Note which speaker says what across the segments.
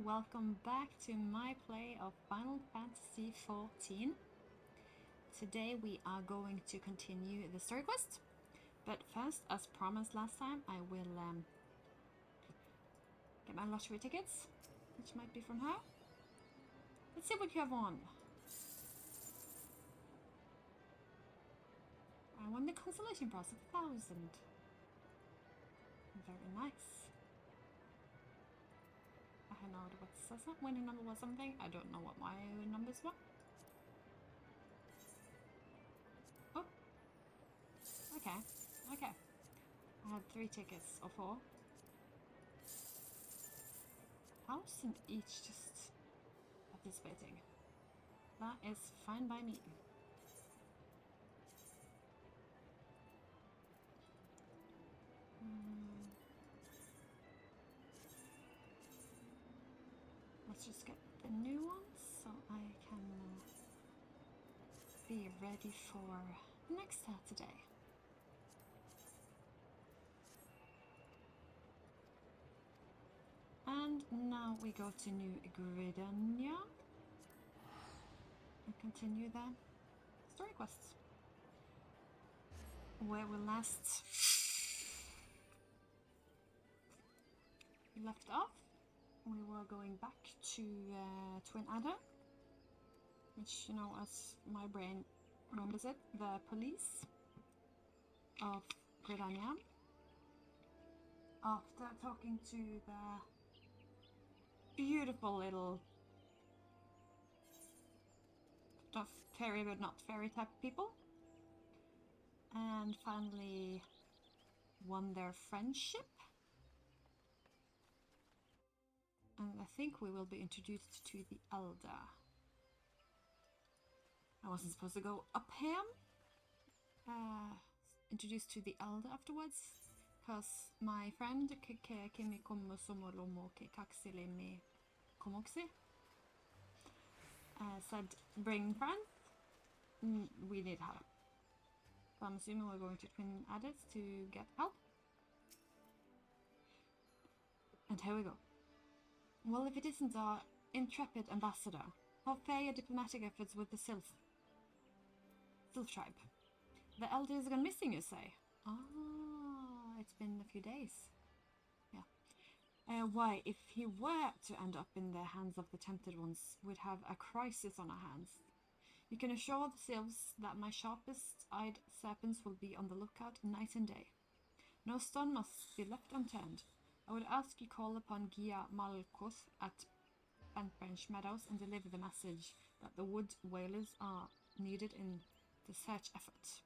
Speaker 1: welcome back to my play of Final Fantasy XIV. Today we are going to continue the story quest, but first, as promised last time, I will get my lottery tickets, which might be from her. Let's see what you have won. I won the consolation prize of 1,000. Very nice. I know what says that. Winning number was something. I don't know what my numbers were. Oh. Okay. Okay. I had 3 tickets, or 4. House in each just participating. That is fine by me. Let's just get the new ones so I can be ready for the next Saturday. And now we go to New Gridania and continue the story quests. Where we last left off, we were going back to Twin Adder, which, you know, as my brain remembers it, the police of Gridania. After talking to the beautiful little fairy but not fairy type people, and finally won their friendship. And I think we will be introduced to the Elder. I wasn't supposed to go up here. Introduced to the Elder afterwards, because my friend Kimi Komo Somolomo Kaksilimi Komoksi said, bring friends, we need help. So I'm assuming we're going to Twin Adders to get help. And here we go. Well, if it isn't our intrepid ambassador, how fare your diplomatic efforts with the Sylph tribe? The Elder is gone missing, you say? Ah, it's been a few days. Yeah. Why, if he were to end up in the hands of the Tempted Ones, we'd have a crisis on our hands. You can assure the Sylphs that my sharpest-eyed serpents will be on the lookout night and day. No stone must be left unturned. I would ask you call upon Gia Malkoth at Bentbranch Meadows and deliver the message that the wood whalers are needed in the search effort.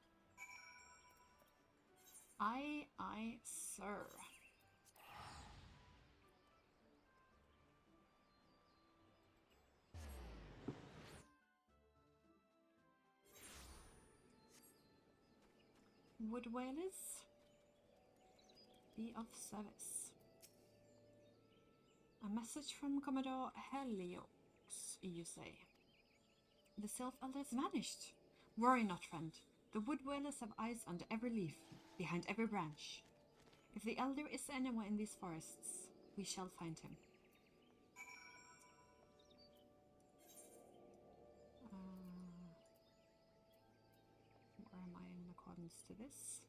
Speaker 1: Aye, aye, sir. Wood whalers, be of service. A message from Commodore Heliox, you say. The Sylph Elder's vanished. Worry not, friend. The wood whalers have eyes under every leaf, behind every branch. If the Elder is anywhere in these forests, we shall find him. Where am I in accordance to this?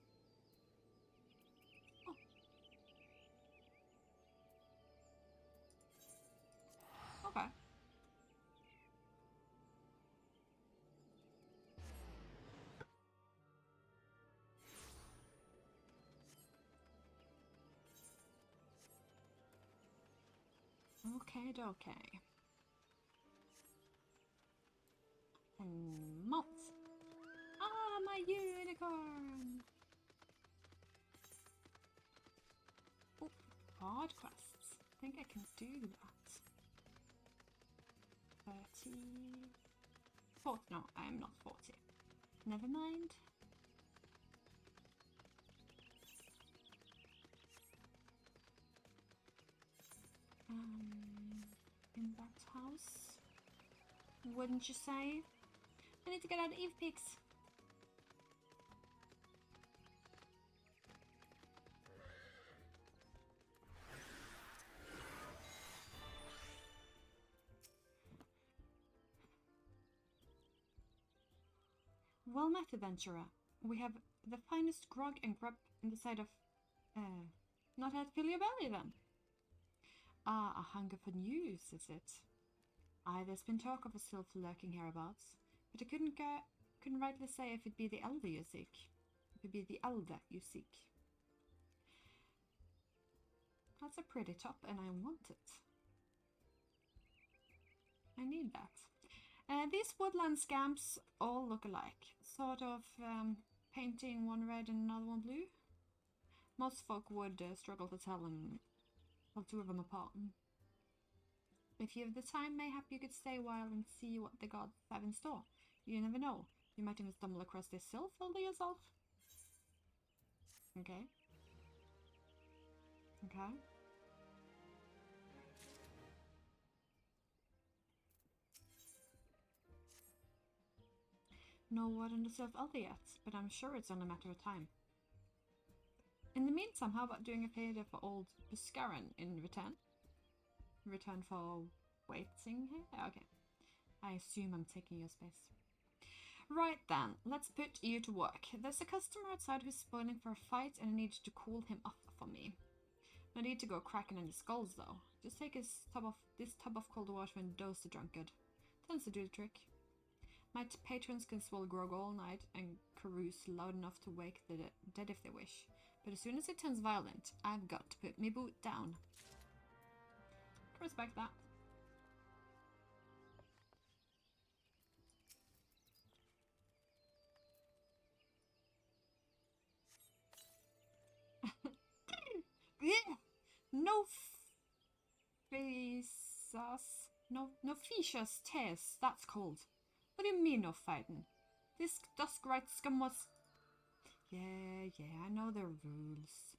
Speaker 1: Oh. Okay. Okay. And malt. Ah, my unicorn! Oh, hard quests. I think I can do that. 30... 40. No, I am not 40. Never mind. In that house, wouldn't you say? I need to get out of Eve Peaks. Well met, adventurer. We have the finest grog and grub in the sight of... not had fill your belly, then? Ah, a hunger for news, is it? Aye, there's been talk of a sylph lurking hereabouts, but I couldn't rightly say if it be the elder you seek. If it be the elder you seek. That's a pretty top, and I want it. I need that. These woodland scamps all look alike. Sort of painting one red and another one blue. Most folk would struggle to tell two of them apart. If you have the time, mayhap you could stay a while and see what the gods have in store. You never know. You might even stumble across this sylph elder yourself. Okay. Okay. No word on the sylph elder yet, but I'm sure it's only a matter of time. In the meantime, how about doing a favor for old Buscaran in return? Return for waiting here? Okay. I assume I'm taking your space. Right then, let's put you to work. There's a customer outside who's spoiling for a fight and I need to cool him off for me. No need to go cracking in his skulls though. Just take this tub of cold water and dose the drunkard. Tends to do the trick. My patrons can swallow grog all night and carouse loud enough to wake the dead if they wish. But as soon as it turns violent, I've got to put me boot down. Can respect that. No faces. No fishes tears, that's cold. What do you mean no fighting? This dusk-right scum was... Yeah, I know the rules.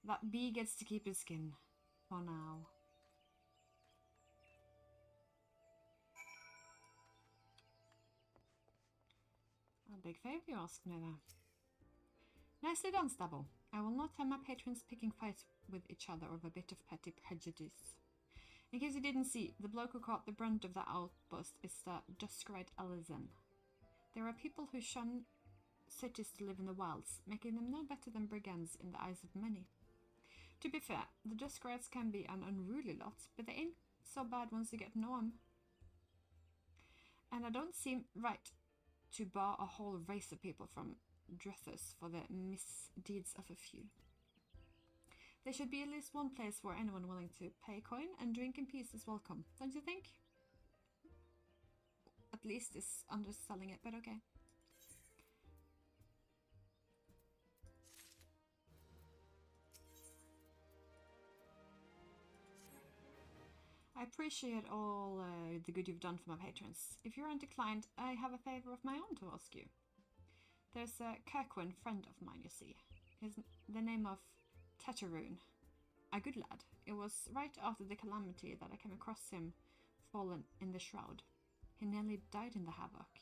Speaker 1: That bee gets to keep his skin. For now. A big favour you ask me there. Nicely done, Stubble. I will not have my patrons picking fights with each other over a bit of petty prejudice. In case you didn't see, the bloke who caught the brunt of that outburst is the dusk-right Alizan. There are people who shun cities to live in the wilds, making them no better than brigands in the eyes of many. To be fair, the dusk-rights can be an unruly lot, but they ain't so bad once you get to know 'em. And I don't seem right to bar a whole race of people from Druthus for the misdeeds of a few. There should be at least one place where anyone willing to pay coin and drink in peace is welcome, don't you think? At least it's underselling it, but okay. I appreciate all the good you've done for my patrons. If you aren't inclined, I have a favour of my own to ask you. There's a Kirkwin friend of mine, you see. The name of Tataroon. A good lad. It was right after the calamity that I came across him fallen in the Shroud. He nearly died in the havoc.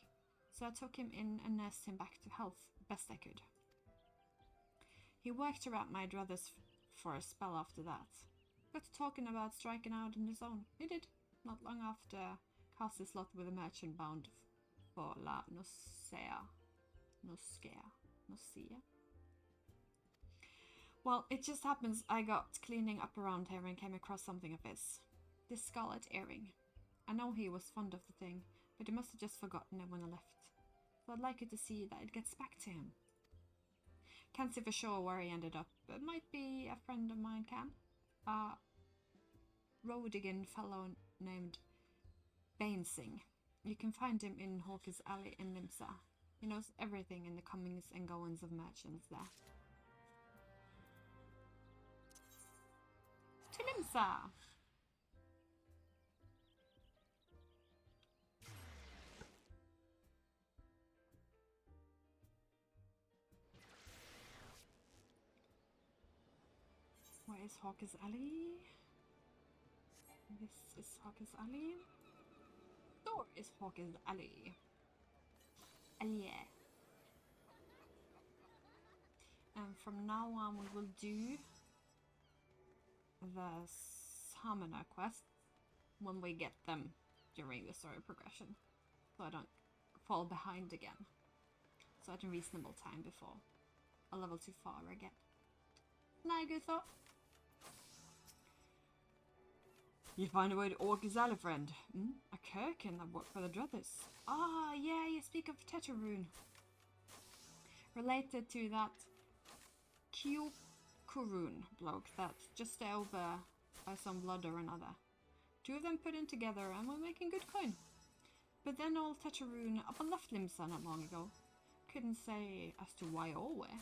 Speaker 1: So I took him in and nursed him back to health best I could. He worked around my druthers for a spell after that. Got to talking about striking out on his own. He did. Not long after cast his lot with a merchant bound for La Noscea. Well, it just happens I got cleaning up around here and came across something of his. This scarlet earring. I know he was fond of the thing, but he must have just forgotten it when I left. So I'd like you to see that it gets back to him. Can't say for sure where he ended up, but might be a friend of mine can. A Rodigan fellow named Bainsing. You can find him in Hawker's Alley in Limsa. He knows everything in the comings and goings of merchants there. To Limsa! Where is Hawker's Alley? This is Hawker's Alley. Door is Hawker's Alley. Yeah. And from now on we will do the Summoner quests when we get them during the story progression, so I don't fall behind again. so at a reasonable time before a level too far again. Not a good thought. You find a way to Orc's alley, friend. A Kirkin that worked for the Druthers. Ah, yeah, you speak of Tetraroon. Related to that Kyokurun bloke that just stay over by some blood or another. Two of them put in together and were making good coin. But then old Tetraroon up and left Limsa not long ago. Couldn't say as to why or where.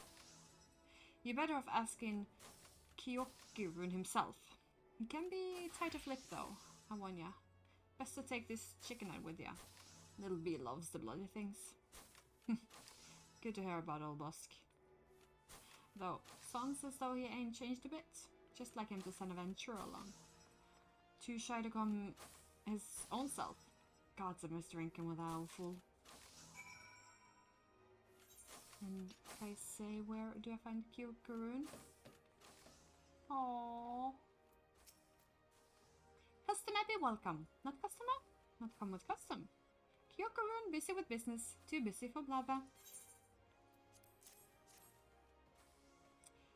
Speaker 1: You're better off asking Kyokurun himself. He can be tight of lip though, I warn ya. Best to take this chicken out with ya. Little B loves the bloody things. Good to hear about old Busk. Though, sounds as though he ain't changed a bit. Just like him to send a venture along. Too shy to come his own self. Gods of Mr. Incan with owl fool. And I say, where do I find Kyokurun? Aww. Customer be welcome. Not customer? Not come with custom. Kyokurun busy with business. Too busy for blather.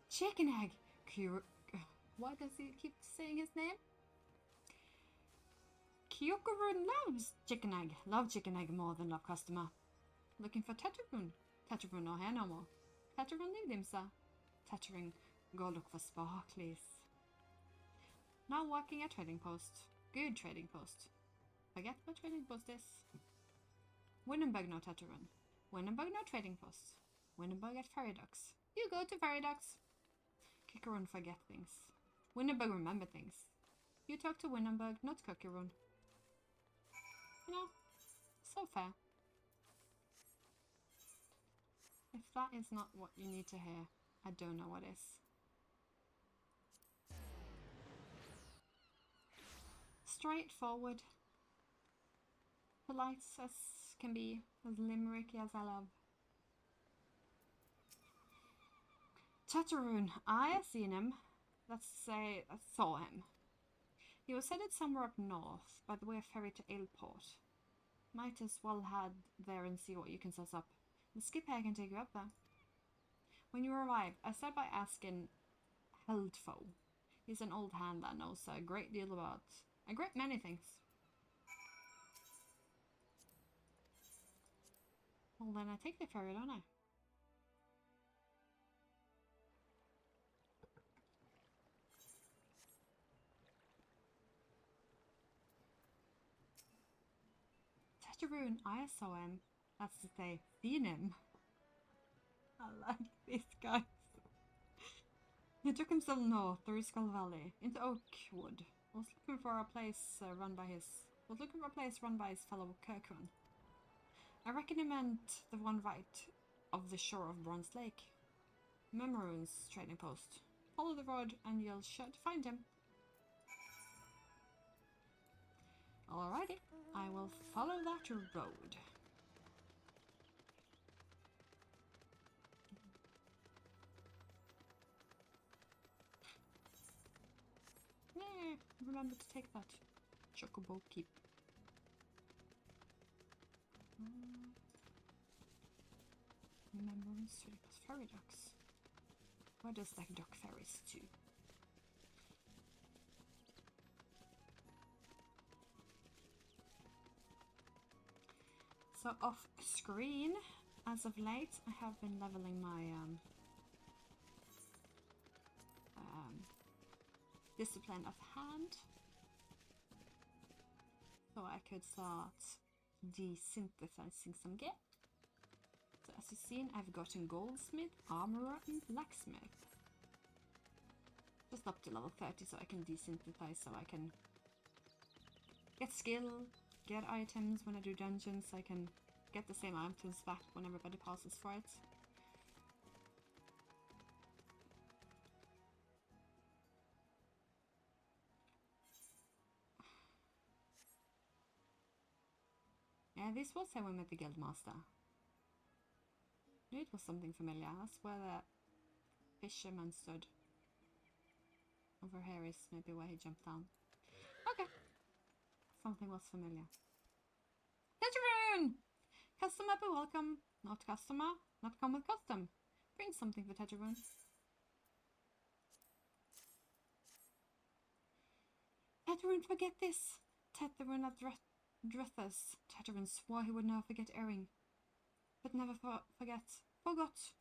Speaker 1: Chicken egg. Why does he keep saying his name? Kyokurun loves chicken egg. Love chicken egg more than love customer. Looking for Tetraroon. Tetraroon no here no more. Tetraroon leave him, sir. Tetraroon go look for sparklies. Now working at trading post. Good trading post. Forget what trading post is. Winnenberg no Tetraroon. Winnenberg no trading post. Winnenberg at ferry docks. You go to ferry docks. Kyokurun forget things. Winnenberg remember things. You talk to Winnenberg, not Kyokurun. You know, so fair. If that is not what you need to hear, I don't know what is. Straightforward. Polite as can be, as limericky as I love. Tetraroon, I seen him. Let's say I saw him. He was headed somewhere up north, by the way of ferry to Aleport. Might as well head there and see what you can set up. The skip here can take you up there. When you arrive, I start by asking Heldfo. He's an old hand that knows a great deal about a great many things. Well, then I take the ferry, don't I? Tetraroon, I saw him. That's to say, seen him. I like these guys. He took himself north through Skull Valley into Oakwood. Was looking for a place run by his fellow Kirkwan. I reckon he meant the one right of the shore of Bronze Lake. Memorune's trading post. Follow the road and you'll sure to find him. Alrighty, I will follow that road. Yeah, remember to take that chocobo keep. Remember Sirius ferry docks. Where does that dock ferries to? So off screen, as of late, I have been leveling my discipline of hand, so I could start desynthesizing some gear. So as you've seen, I've gotten goldsmith, armorer, and blacksmith. Just up to level 30, so I can desynthesize, so I can get skill, get items when I do dungeons, so I can get the same items back when everybody passes for it. Yeah, this was how we met the guildmaster. Knew it was something familiar. That's where the fisherman stood. Over here is maybe where he jumped down. Okay. Something was familiar. Tetraroon! Customer be welcome. Not customer. not come with custom. Bring something for Tetraron. Tetraron, forget this. Tetraron at Drethus. Tetraron swore he would never forget Ering, but never forget. Forgot.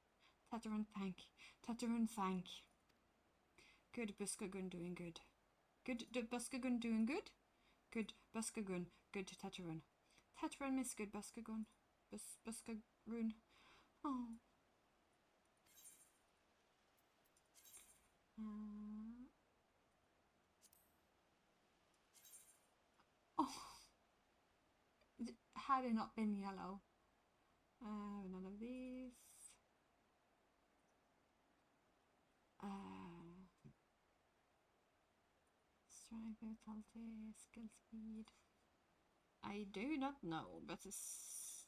Speaker 1: Tetraron thank. Tetraron thank. Good Buskagun doing good. Good Buskagun doing good. Good Buskagun. Good Tetraron. Tetraron miss good Buskagun. Buskagun. Oh. Oh. Had it not been yellow. None of these. Strength, vitality, skill, speed. I do not know, but it's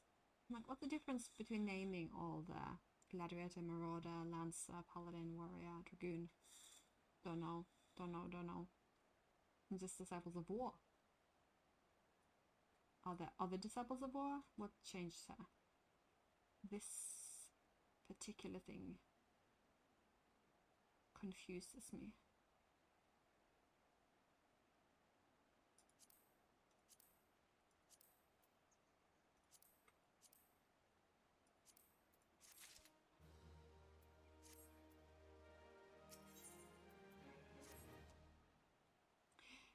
Speaker 1: like, what's the difference between naming all the gladiator, marauder, lancer, paladin, warrior, dragoon? Don't know. I'm just disciples of war. Are there other disciples of war? What changed her? This particular thing confuses me.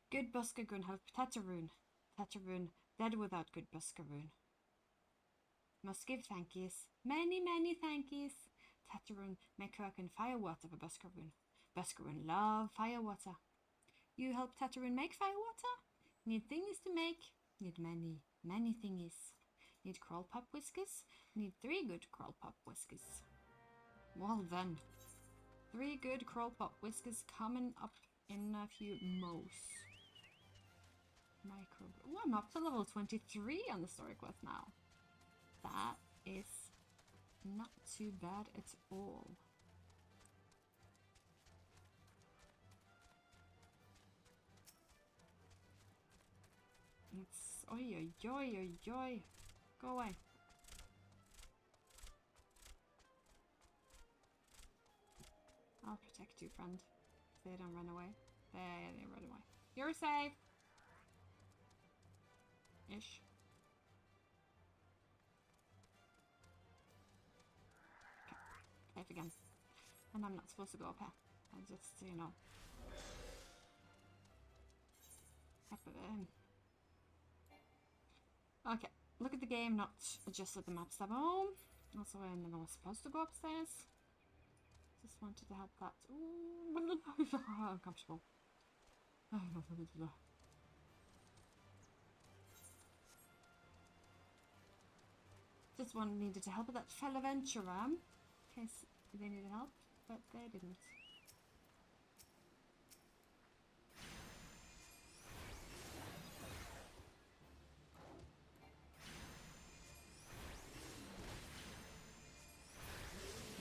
Speaker 1: Good Buskagun help Tetraron. Tetraron dead without good Buskagun. Must give thankies. Many thankies. Tetraron make Kirkin firewater for Buskagun. Buskagun love firewater. You help Tetraron make firewater? Need things to make? Need many thingies. Need crawl pop whiskers? Need 3 good crawl pop whiskers. Well then. 3 good crawl pop whiskers coming up in a few mows. Oh, I'm up to level 23 on the story quest now. That is not too bad at all. It's oi. Go away. I'll protect you, friend. They don't run away. They run away. You're safe. Ish. Okay. Safe again. And I'm not supposed to go up here. I just, you know. Okay. Look at the game, not just at the map tab home. Also, I never was supposed to go upstairs. Just wanted to have that. Ooh, uncomfortable. Just needed to help with that fellow venturer in case they needed help, but they didn't.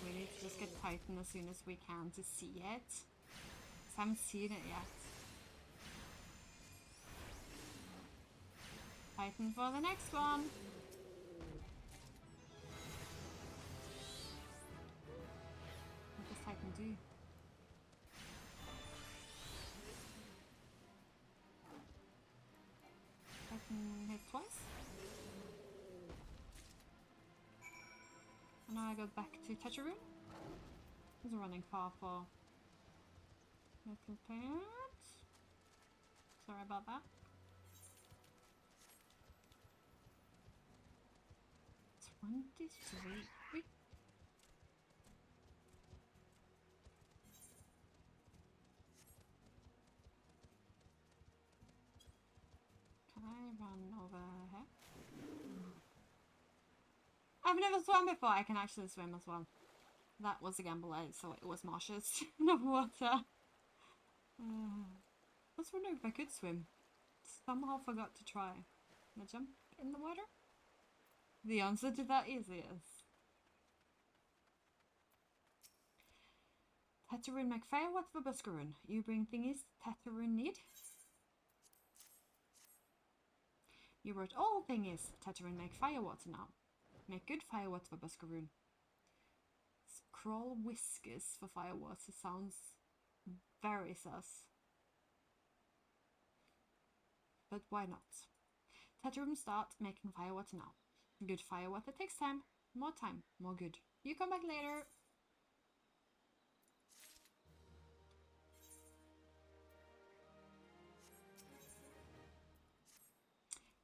Speaker 1: We need to just get Titan as soon as we can to see it. 'Cause I haven't seen it yet. Titan for the next one. What does Titan do? Titan hit twice. And now I go back to Tetraron. He's running far for Little Pet. Sorry about that. 23. Can I run over here? I've never swum before. I can actually swim as well. That was a gamble, so it was marshes, no water. I was wondering if I could swim. Somehow forgot to try. Can I jump in the water? The answer to that is yes. Tetraron make firewater for Buskaron. You bring thingies Tetraron need. You wrote all thingies. Tetraron make firewater now. Make good firewater for Buskaron. crawl whiskers for firewater sounds very sus. But why not? Tetrum start making firewater now. Good firewater takes time. More time, more good. You come back later.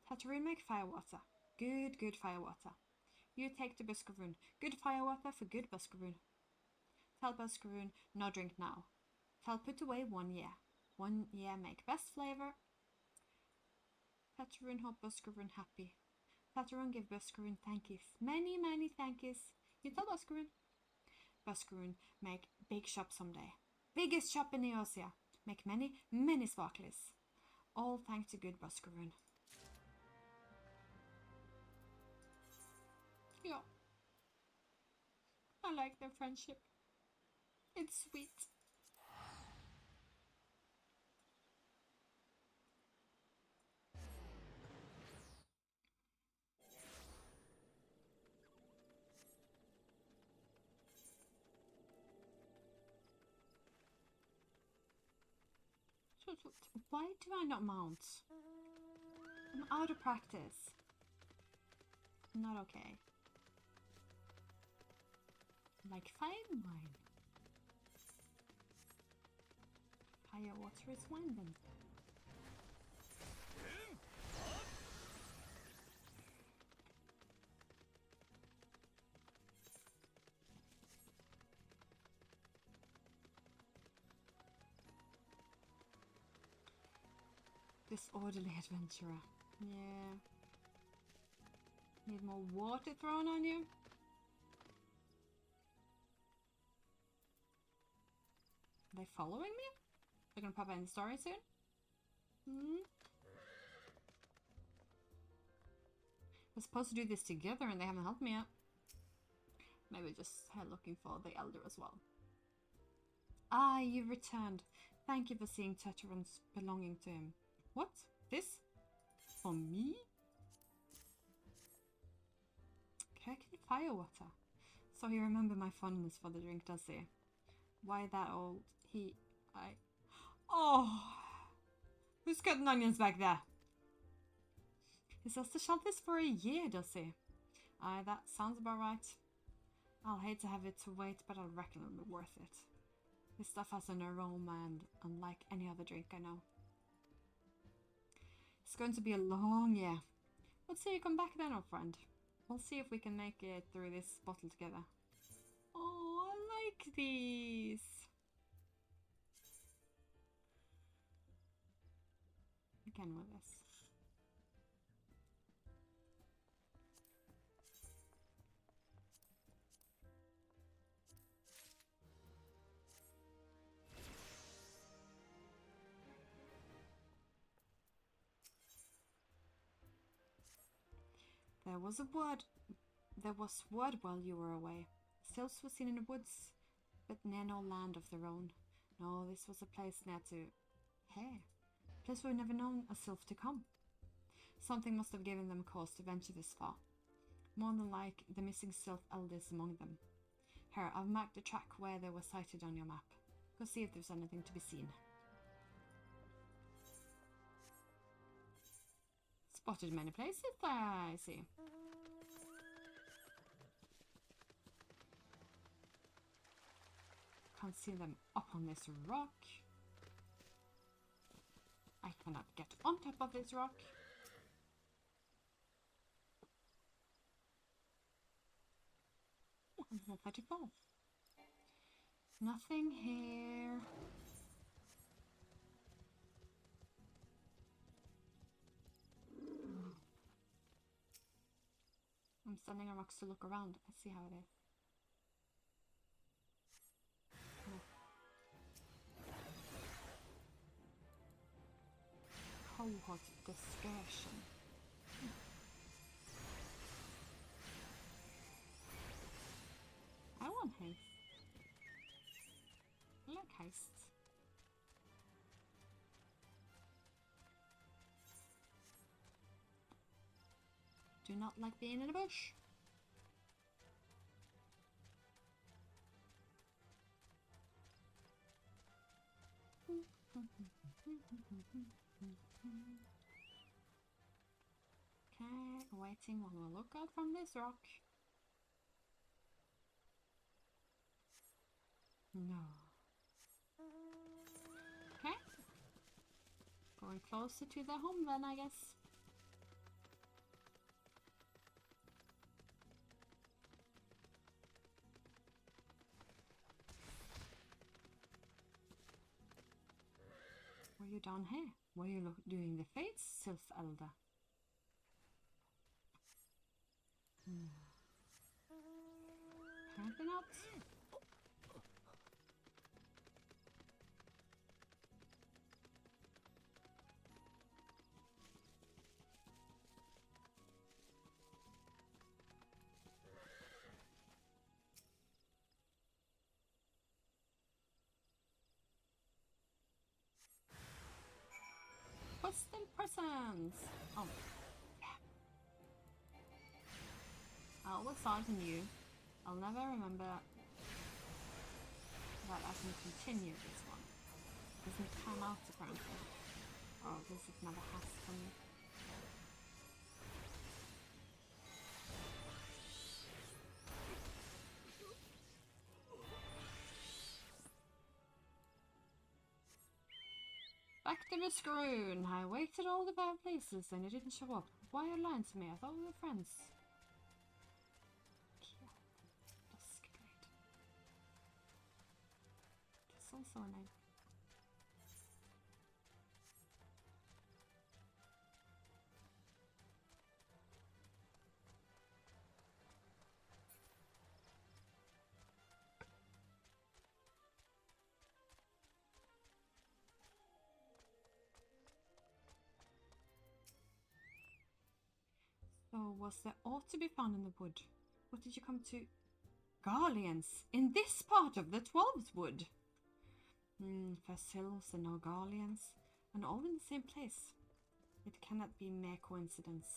Speaker 1: Tetrum make firewater. Good firewater. You take the Buscaroon. Good firewater for good Buscaroon. Tell Buscaroon no drink now. Tell put away 1 year. 1 year make best flavor. Tetrum hope Buscaroon happy. Tetrum give Buscaroon thankies. Many thankies. You tell Buscaroon. Buscaroon make big shop someday. Biggest shop in Eosia. Make many sparkles. All thanks to good Buscaroon. Yeah. I like their friendship. It's sweet. So, why do I not mount? I'm out of practice. Not okay. Like fine wine. Fire water is wine then. Disorderly adventurer. Yeah. Need more water thrown on you? Are they following me? They're gonna pop in the story soon? We're supposed to do this together and they haven't helped me yet. Maybe just looking for the elder as well. Ah, you've returned. Thank you for seeing Tetrons belonging to him. What? This? For me? Cracking firewater. So he remembered my fondness for the drink, does he? Why that old? Oh! Who's cutting onions back there? He says to shelf this for a year, does he? Aye, that sounds about right. I'll hate to have it to wait, but I reckon it'll be worth it. This stuff has an aroma and unlike any other drink I know. It's going to be a long year. Let's see you come back then, old friend. We'll see if we can make it through this bottle together. Oh, I like these. Again with this. There was word while you were away. Sylphs were seen in the woods, but near no land of their own. No, this was a place near to... Hey, a place where we've never known a sylph to come. Something must have given them cause to venture this far. More than like the missing sylph elders among them. Here, I've marked the track where they were sighted on your map. Go see if there's anything to be seen. Spotted many places there, I see. Can't see them up on this rock. I cannot get on top of this rock. Oh, 134. Nothing here. I'm standing on rocks to look around. Let's see how it is. Cohort discussion. I want haste. I like haste. Do not like being in a bush. Okay, waiting on a lookout from this rock. No. Okay. Going closer to their home then, I guess. Were you down here? Were you doing the fates, Sylph Elder? Apparently not. What's the presents? Oh, yeah. I always saw it in you. I'll never remember that I can continue this one. Doesn't come out apparently. Or does it never has for me? Back to the screw. I waited all the bad places and you didn't show up. Why are you lying to me? I thought we were friends. That's also a name. So was there aught to be found in the wood? What did you come to? Garleans! In this part of the 12th wood! For sylphs and no Garleans, and all in the same place. It cannot be mere coincidence.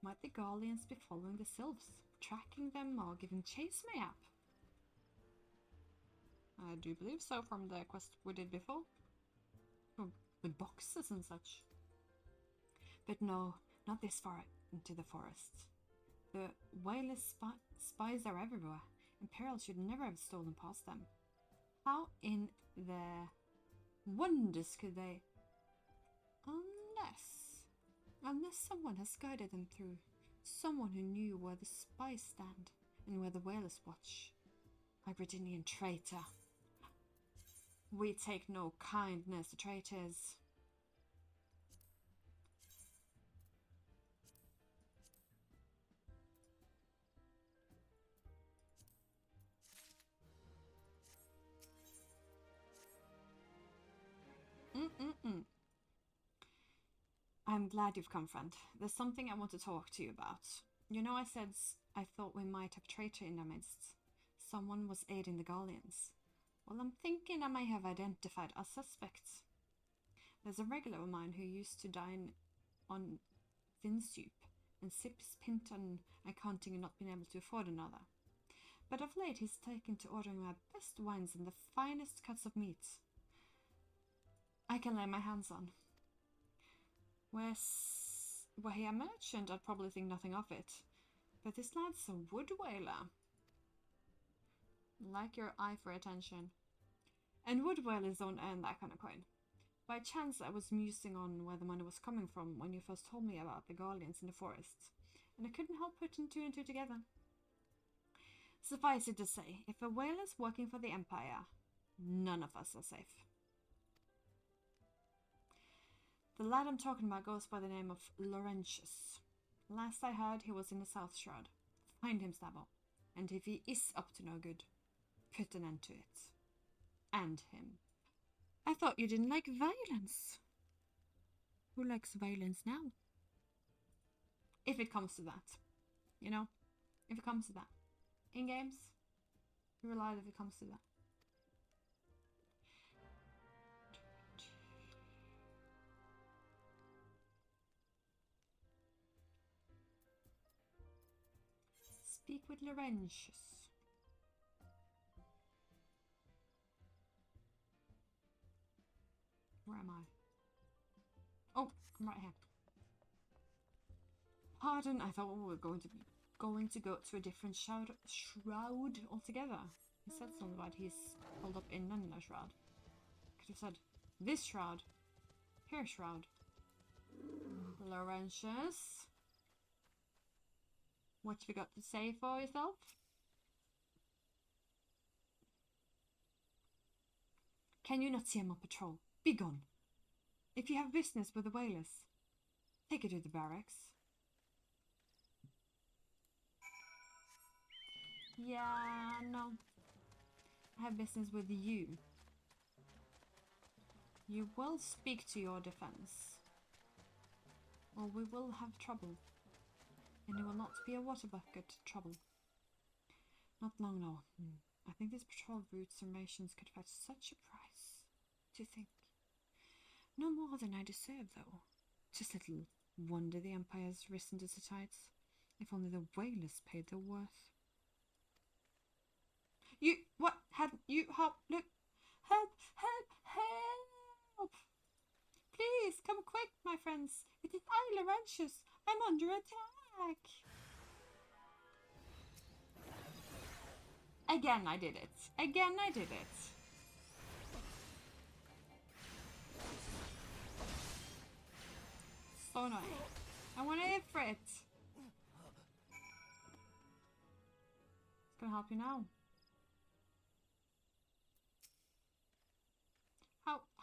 Speaker 1: Might the Garleans be following the sylphs, tracking them or giving chase mayhap? I do believe so from the quest we did before. With boxes and such. But no, not this far into the forest. The wireless spies are everywhere, and Peril should never have stolen past them. How in the wonders could they? Unless someone has guided them through. Someone who knew where the spies stand, and where the whalers watch. Hybridinian traitor. We take no kindness to traitors. I'm glad you've come, friend. There's something I want to talk to you about. You know, I said I thought we might have a traitor in our midst. Someone was aiding the Garleans. Well, I'm thinking I may have identified a suspect. There's a regular of mine who used to dine on thin soup and sip his pint on accounting and not being able to afford another. But of late he's taken to ordering my best wines and the finest cuts of meat I can lay my hands on. Were he a merchant, I'd probably think nothing of it. But this lad's a wood whaler. Like your eye for attention. And wood whalers don't earn that kind of coin. By chance, I was musing on where the money was coming from when you first told me about the Garleans in the forest, and I couldn't help putting two and two together. Suffice it to say, if a whaler's working for the Empire, none of us are safe. The lad I'm talking about goes by the name of Laurentius. Last I heard, he was in the South Shroud. Find him, Stabbo. And if he is up to no good, put an end to it. And him. I thought you didn't like violence. Who likes violence now? If it comes to that. You know? If it comes to that. In games, you're alive if it comes to that. Speak with Laurentius. Where am I? I'm right here. Pardon, I thought we were going to go to a different shroud altogether. He said something about he's pulled up in another shroud. Could have said, this shroud. Here, Shroud. Laurentius. What have you got to say for yourself? Can you not see I'm on patrol? Be gone. If you have business with the whalers, take it to the barracks. Yeah, no. I have business with you. You will speak to your defense, or we will have trouble. And it will not be a water bucket trouble. Not long, no. I think these patrol routes and rations could fetch such a price. To think. No more than I deserve, though. Just little wonder the Empire's risen to its heights. If only the whalers paid their worth. You, what, had you, hop, look, help, help, help! Please, come quick, my friends. It is I, Laurentius. I'm under attack. Again, I did it. Again, I did it. So annoying. I want to hit for it. It's gonna help you now.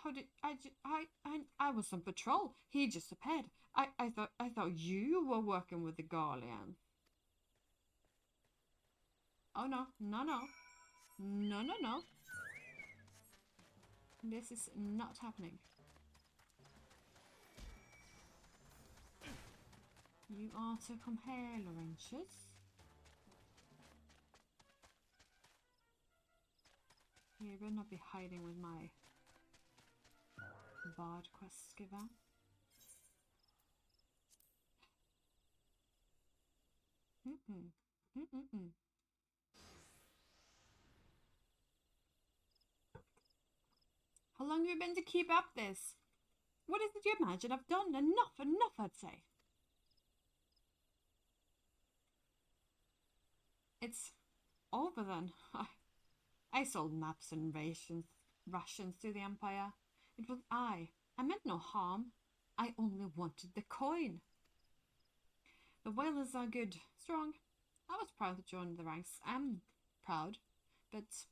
Speaker 1: How did I was on patrol. He just appeared. I thought you were working with the Guardian. Oh no, no, no. No, no, no. This is not happening. You are to come here, Laurentius. You better not be hiding with my Bard quest giver. How long have you been to keep up this? What is it you imagine I've done? Enough, I'd say. It's over then. I sold maps and rations to the Empire. It was I meant no harm. I only wanted the coin. The whalers are good, strong. I was proud to join the ranks. I'm proud, but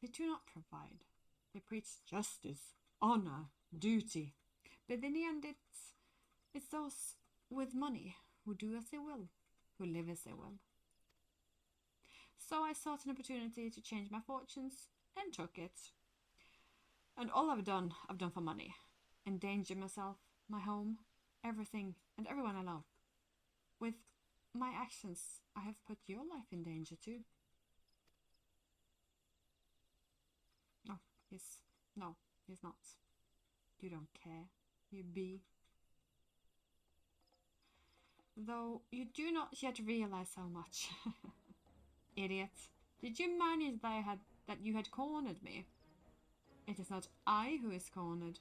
Speaker 1: they do not provide. They preach justice, honor, duty. But in the end, it's those with money who do as they will, who live as they will. So I sought an opportunity to change my fortunes and took it. And all I've done for money. Endanger myself, my home, everything, and everyone I love. With my actions, I have put your life in danger too. No, he's not. You don't care. You be. Though you do not yet realize how much. Idiot. Did you manage that you had cornered me? It is not I who is cornered.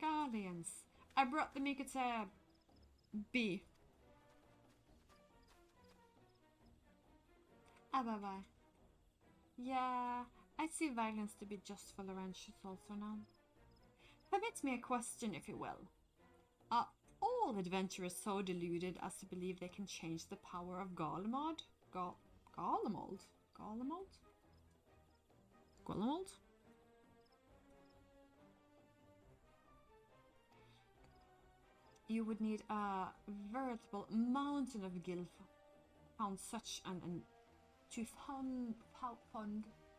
Speaker 1: Guardians. I brought the Mikotaur. Be. Bye. Yeah, I see violence to be just for Laurentius also now. Permit me a question, if you will. Are all adventurers so deluded as to believe they can change the power of Garlemald? Garlemald? You would need a veritable mountain of gil found such to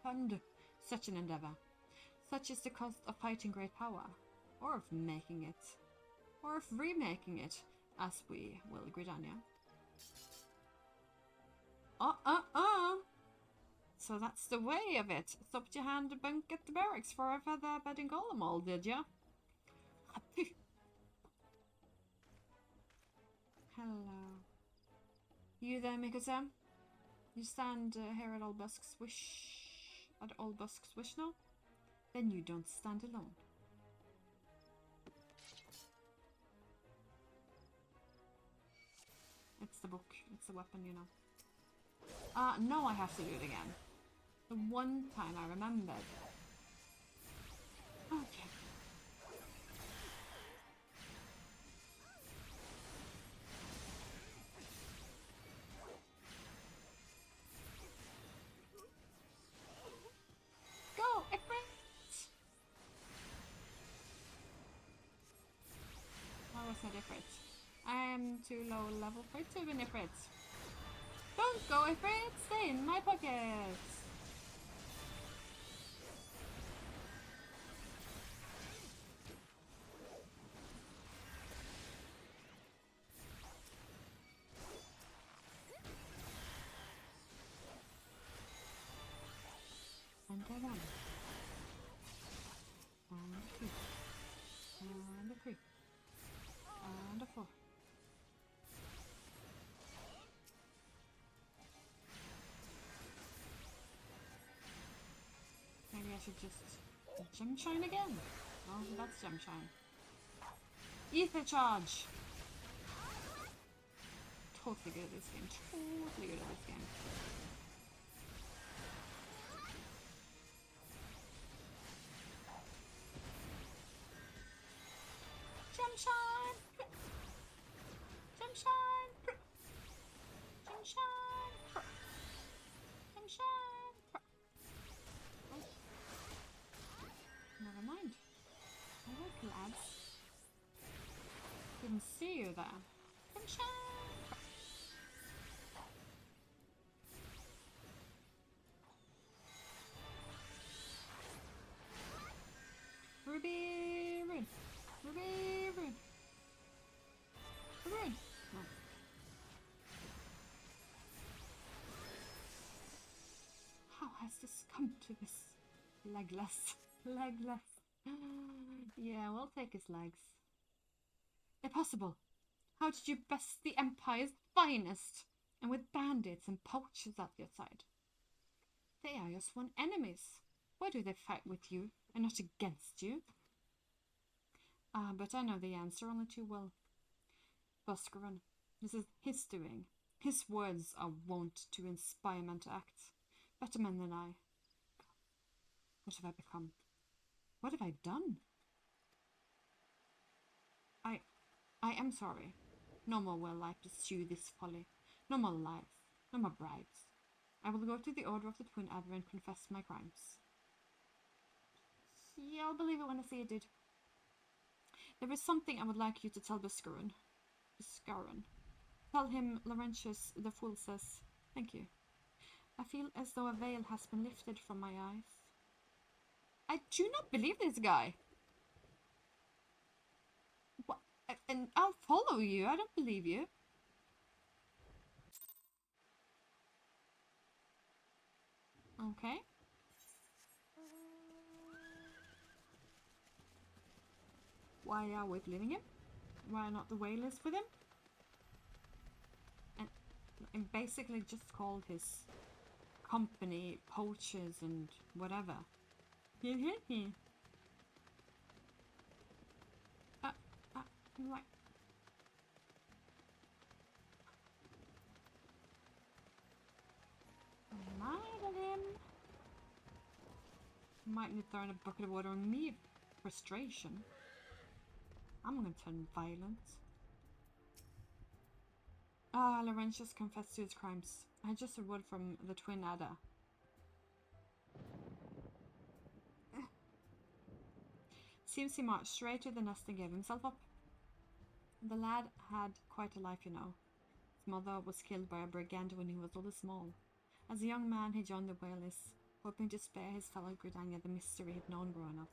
Speaker 1: fund such an endeavor. Such is the cost of fighting great power, or of making it, or of remaking it, as we will, Gridania. So that's the way of it. Stopped your hand bunk at the barracks for a further bed in Garlemald, did ya? Hello. You there, Mikotaur? You stand here at Olbusk's wish now? Then you don't stand alone. a book. It's a weapon, you know. No, I have to do it again. The one time I remembered. Okay. Go, Ifrit! Why was that Ifrit? I am too low level for it to be an Ifrit. Don't go, Ifrit! Stay in my pockets! And a 1. And a 2. And a 3. And a 4. Maybe I should just gem shine again. Oh, that's gem shine. Ether charge! Totally good at this game. Totally good at this game. Gem shine! Gem shine! Gem shine! Gem shine! Oh. Never mind. Hello, lads. Didn't see you there. Gem shine! Ruby Rune! Ruby Rune! Rune! No. How has this come to this? Legless. Legless. Yeah, we'll take his legs. Impossible! How did you best the Empire's finest? And with bandits and poachers at your side? They are your sworn enemies. Why do they fight with you and not against you? But I know the answer only too well. Boscaron, this is his doing. His words are wont to inspire men to act. Better men than I. What have I become? What have I done? I am sorry. No more will I pursue this folly. No more lives. No more bribes. I will go to the Order of the Twin Adder and confess my crimes. Yeah, I'll believe it when I see it, dude. There is something I would like you to tell Boscaron. Tell him Laurentius the Fool says, thank you. I feel as though a veil has been lifted from my eyes. I do not believe this guy. What? And I'll follow you. I don't believe you. Okay. Why are we believing him? Why not the whalers with him? And basically just called his company poachers and whatever. Right. Mad at him. Might need to throw in a bucket of water on me. Frustration. I'm gonna turn violent. Laurentius confessed to his crimes. I just heard word from the Twin Adder. Seems he marched straight to the nest and gave himself up. The lad had quite a life, you know. His mother was killed by a brigand when he was only small. As a young man, he joined the Whalers, hoping to spare his fellow Gridania the misery he'd known growing up.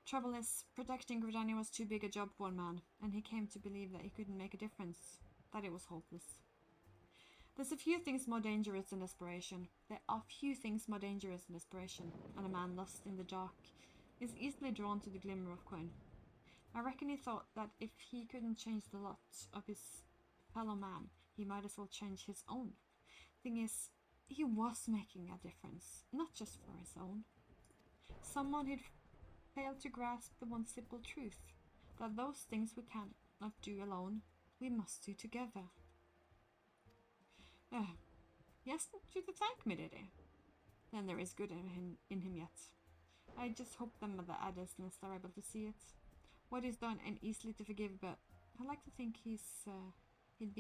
Speaker 1: Trouble is, protecting Gridania was too big a job for one man, and he came to believe that he couldn't make a difference, that it was hopeless. There's a few things more dangerous than desperation. There are few things more dangerous than desperation, and a man lost in the dark is easily drawn to the glimmer of coin. I reckon he thought that if he couldn't change the lot of his fellow man, he might as well change his own. Thing is, he was making a difference, not just for his own. Someone had failed to grasp the one simple truth, that those things we can not do alone. We must do together. Yes, you to thank me, did he? Then there is good in him yet. I just hope the mother Addis are able to see it. What is done ain't easily to forgive, but I like to think he'd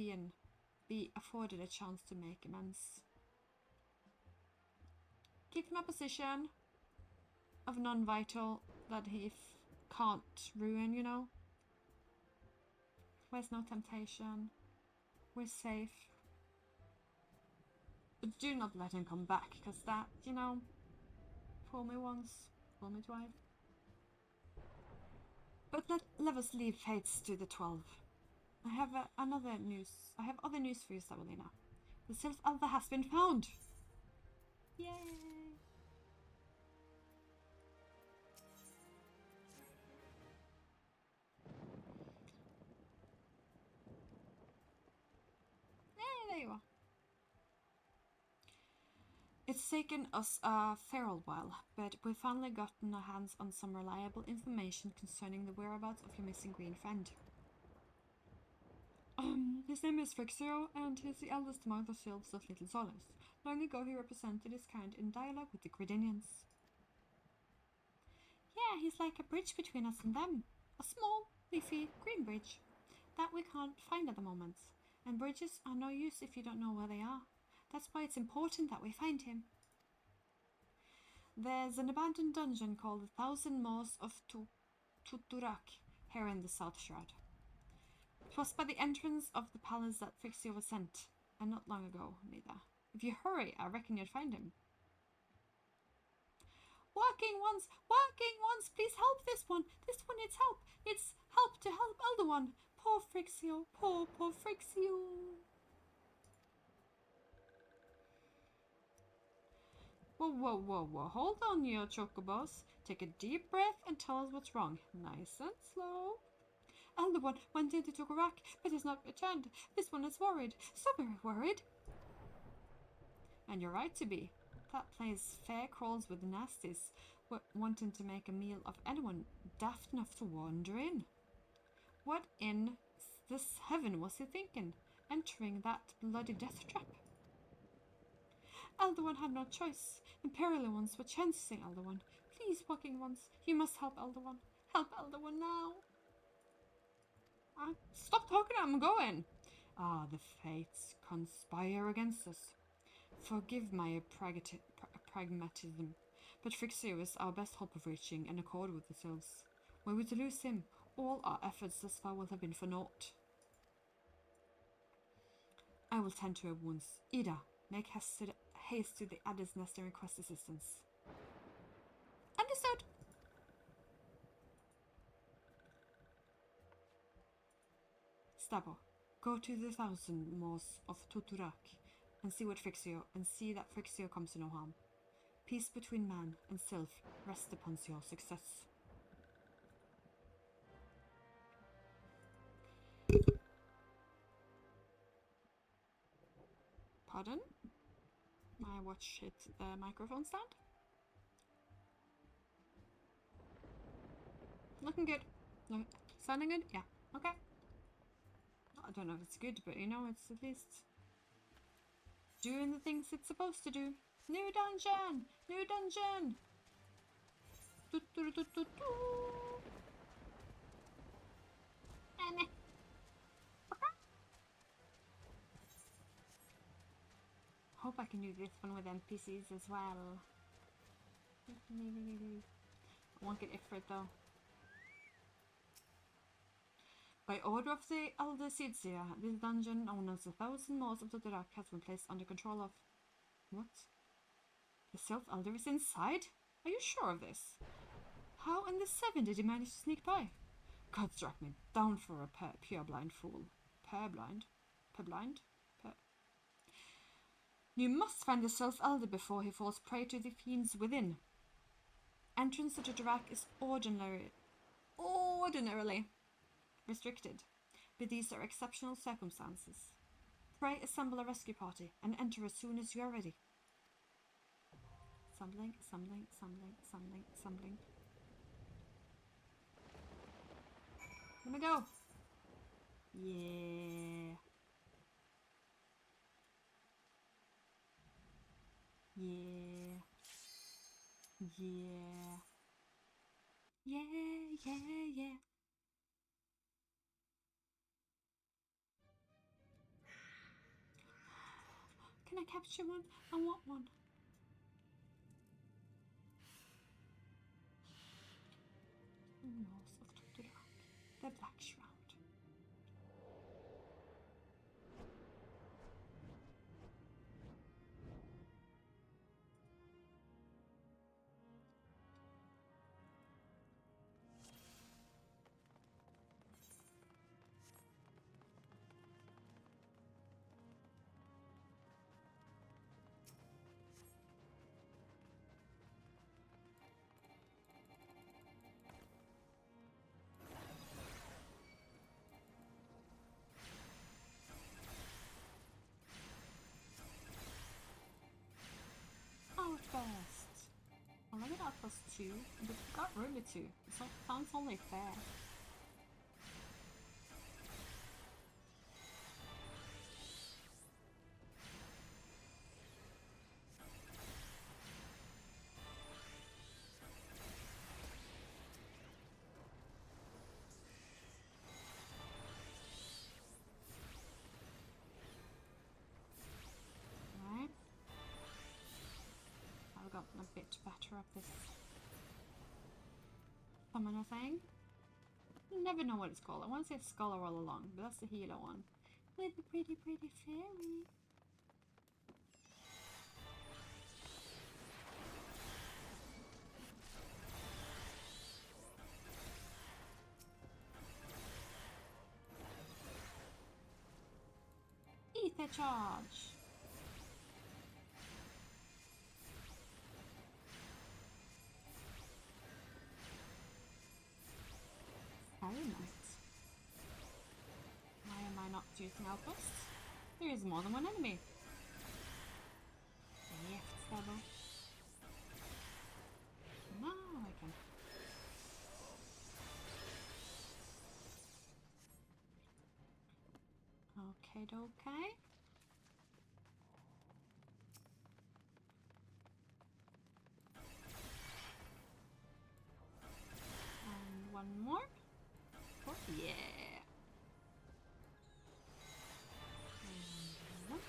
Speaker 1: be afforded a chance to make amends. Keep him a position of non-vital that he can't ruin, you know. Where's no temptation. We're safe. But do not let him come back, because that, you know, fool me once, fool me twice. But let us leave fates to the 12. I have other news for you, Sabalina. The Sylph Alva has been found! Yay! Hey, there you are. It's taken us a fair old while, but we've finally gotten our hands on some reliable information concerning the whereabouts of your missing green friend. His name is Frixio, and he's the eldest among the Sylphs of Little Solace. Long ago he represented his kind in dialogue with the Gridinians. Yeah, he's like a bridge between us and them. A small, leafy, green bridge that we can't find at the moment. And bridges are no use if you don't know where they are. That's why it's important that we find him. There's an abandoned dungeon called the Thousand Maws of Toto-Rak here in the South Shroud. It was by the entrance of the palace that Frixio was sent, and not long ago, neither. If you hurry, I reckon you'll find him. Walking once, please help this one needs help. It's help to help Elder One. Poor Frixio, poor Frixio. Whoa, hold on, you chocobos. Take a deep breath and tell us what's wrong. Nice and slow. Elder One went into Toto-Rak, but has not returned. This one is worried, so very worried. And you're right to be. That place fair crawls with the nasties, wanting to make a meal of anyone daft enough to wander in. What in this heaven was he thinking, entering that bloody death trap? Elder One had no choice. Imperial ones were chancing Elder One. Please, walking ones, you must help Elder One. Help Elder One now. Stop talking, I'm going. Ah, the fates conspire against us. Forgive my pragmatism, but Frixio is our best hope of reaching an accord with the Sylphs. Were we to lose him, all our efforts thus far will have been for naught. I will tend to her wounds. Ida, make haste to the Addis nest and request assistance. Understood. Stabo, go to the Thousand Maws of Toto-Rak and see that Frixio comes to no harm. Peace between man and Sylph rests upon your success. Pardon? My watch hit the microphone stand. Looking good. Sounding good? Yeah. Okay. I don't know if it's good, but you know, it's at least doing the things it's supposed to do. New dungeon! New dungeon! Hope I can do this one with NPCs as well. I won't get it for it though. By order of the Elder Sidzia, this dungeon known as the Thousand Maws of Toto-Rak has been placed under control of... What? The Sylph Elder is inside? Are you sure of this? How in the 7 did he manage to sneak by? God struck me down for a pure-blind fool. Purblind? Purblind? You must find the Sylph Elder before he falls prey to the fiends within. Entrance to Toto-Rak is ordinarily restricted, but these are exceptional circumstances. Pray assemble a rescue party and enter as soon as you are ready. Assembling. Let me go. Yeah. Yeah. Yeah. Yeah, yeah, yeah. Can I capture one? I want one. Maws of Toto-Rak. The Black Shroud. Outburst. Well, look at that +2. And we've got Ruby too. So sounds only fair. Right. I've gotten a bit better at this summoner thing. Never know what it's called. I want to say Scholar all along, but that's the healer one. With the pretty fairy. Ether charge. Very nice. Why am I not using outposts? There is more than one enemy. Yes, double. Now I can. Okay. And one more. Oh, yeah. And one.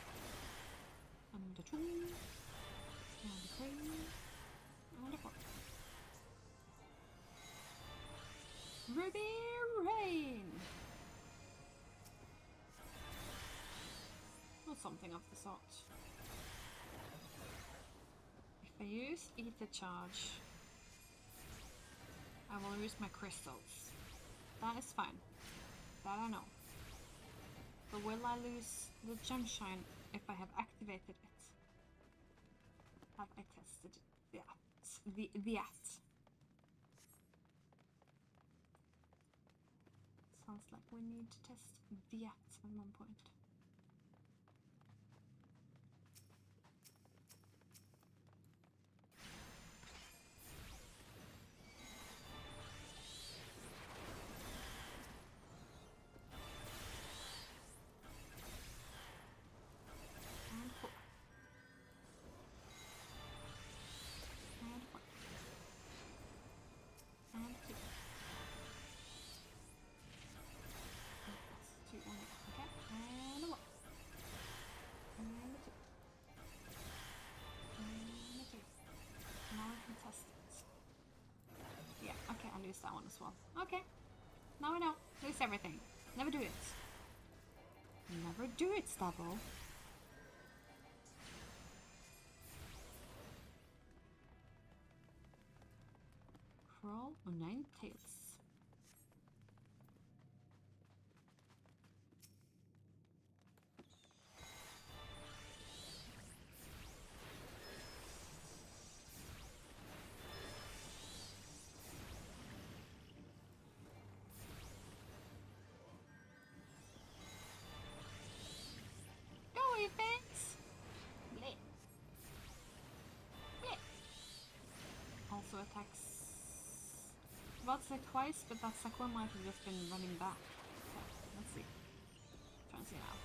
Speaker 1: And a two. And a three. And a four. Ruby Rain! Or something of the sort. If I use Ether Charge, I will lose my crystals. That is fine. That I know. But will I lose the gem shine if I have activated it? Have I tested that? That. Sounds like we need to test that at one point. And 4. And 1. And 2. That's 2 only. Okay. And a 1. And a 2. And a 3. Now I can test it. Yeah, okay, I'll use that one as well. Okay. Now I know. Lose everything. Never do it. Never do it, Stubble. Crawl on 9 tails. Go away, thanks. Bleh. Bleh. Also attacks. About to say twice, but that Sakura might have just been running back. So, let's see. you know.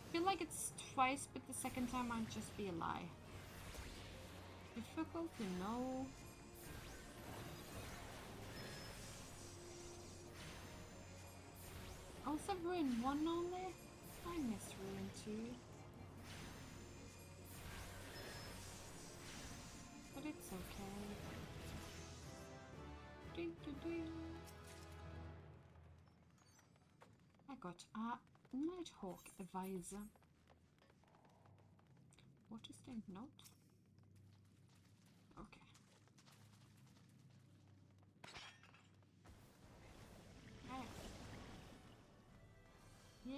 Speaker 1: I feel like it's twice, but the second time might just be a lie. Difficult to know. Also ruin 1 only? I miss ruin 2. But it's okay. I got a Nighthawk advisor. What is the note? Okay. Yeah.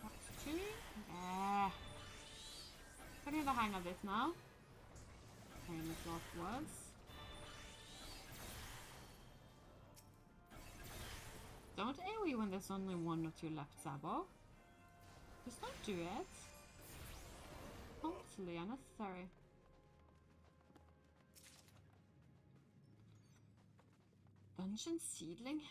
Speaker 1: That's 2. Yeah. Getting the hang of this now. Famous last words. Don't AoE when there's only 1 or 2 left, Sabo. Just don't do it. Totally unnecessary. Dungeon seedling?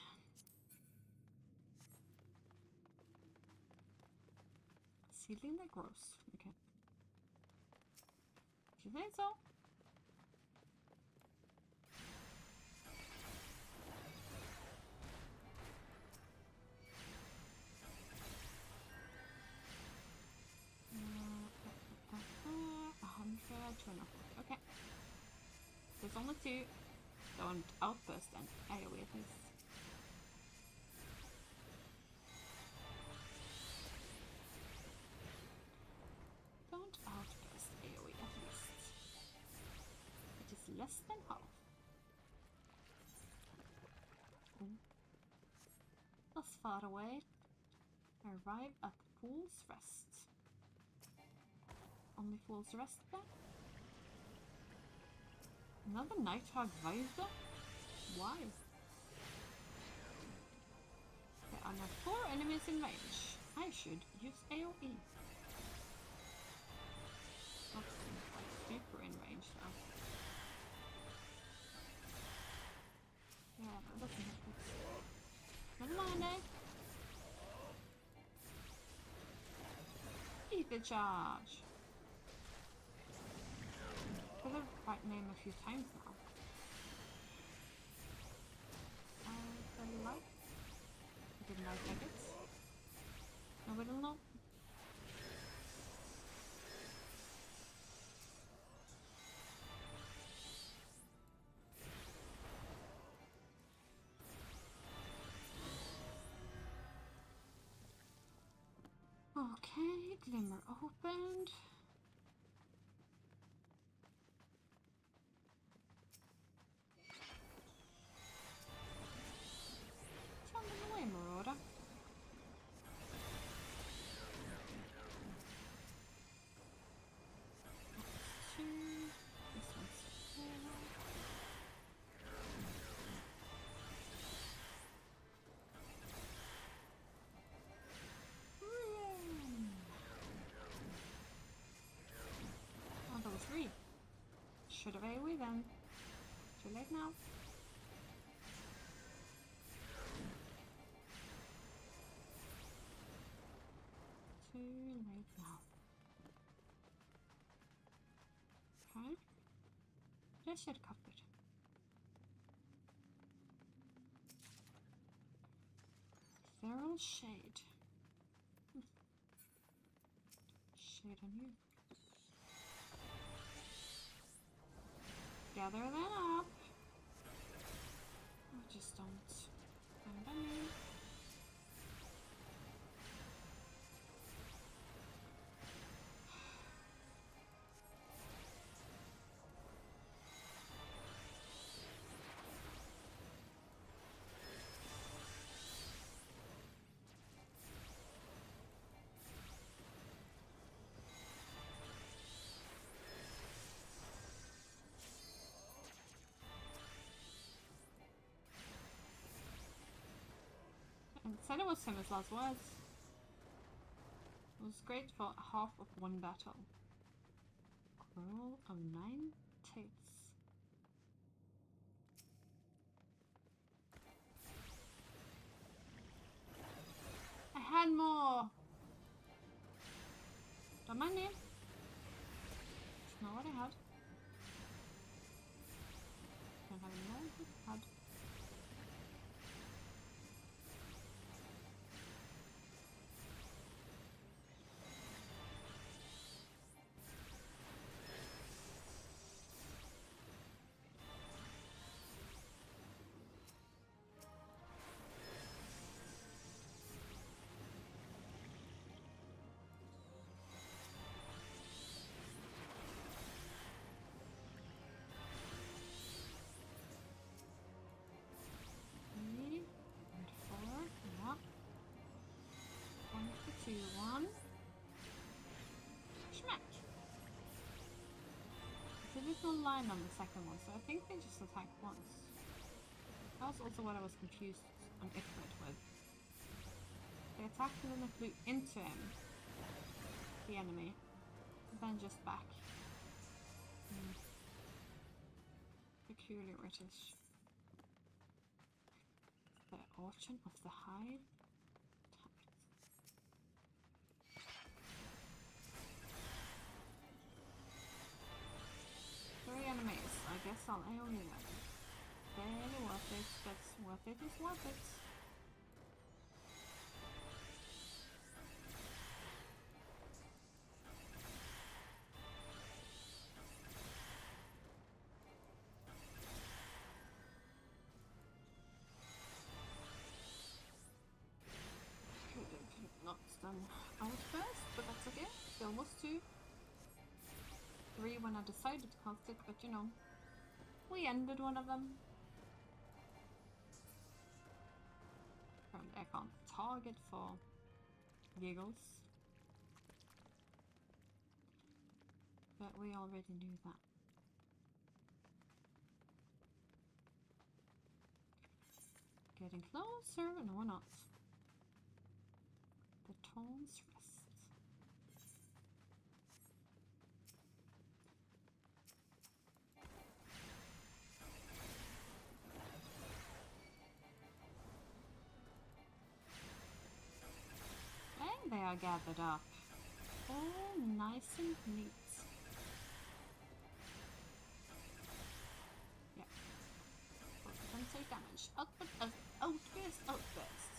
Speaker 1: Seedling that grows. Okay. Do you think so? Okay. There's only 2. Don't outburst and AoE at least. Don't outburst AoE at least. It is less than half. Ooh. Thus far away. Arrive at Fool's Rest. Only Fool's Rest there? Another Nighthawk visor? Why? There are now 4 enemies in range. I should use AoE. Not like super in range though. Yeah, that doesn't help it. Never mind, eh? Keep the charge. I've heard the right name a few times now. The light? I didn't like it. Nobody will know. Okay, Glimmer opened. Tell me the way, Marauder. That's 2. This one's 4. Oh, that was 3. Should have AoE then. Too late now. Too late now. Okay. Pleasure covered. Feral Shade. Shade on you. Gather that up. I just don't. those famous last words. It was great for half of one battle. Roll of 9 tails. I had more! Don't mind me. It's not what I had. Don't have any more. Had. One. Schmack. It's a little line on the second one, so I think they just attack once. That was also what I was confused on XIV with. They attacked and then they flew into him, the enemy, then just back. Peculiar British. The Orchard of the Hive. 3 enemies. I guess I'll AoE them. Barely worth it, but worth it is worth it. Could have not done out first, but that's okay. Still was 2. 3 when I decided to cast it, but you know, we ended one of them. Apparently I can't target for giggles. But we already knew that. Getting closer? No, we're not. The Town's Rest. They are gathered up. All nice and neat. Yeah. Both of them take damage. Outburst, outburst.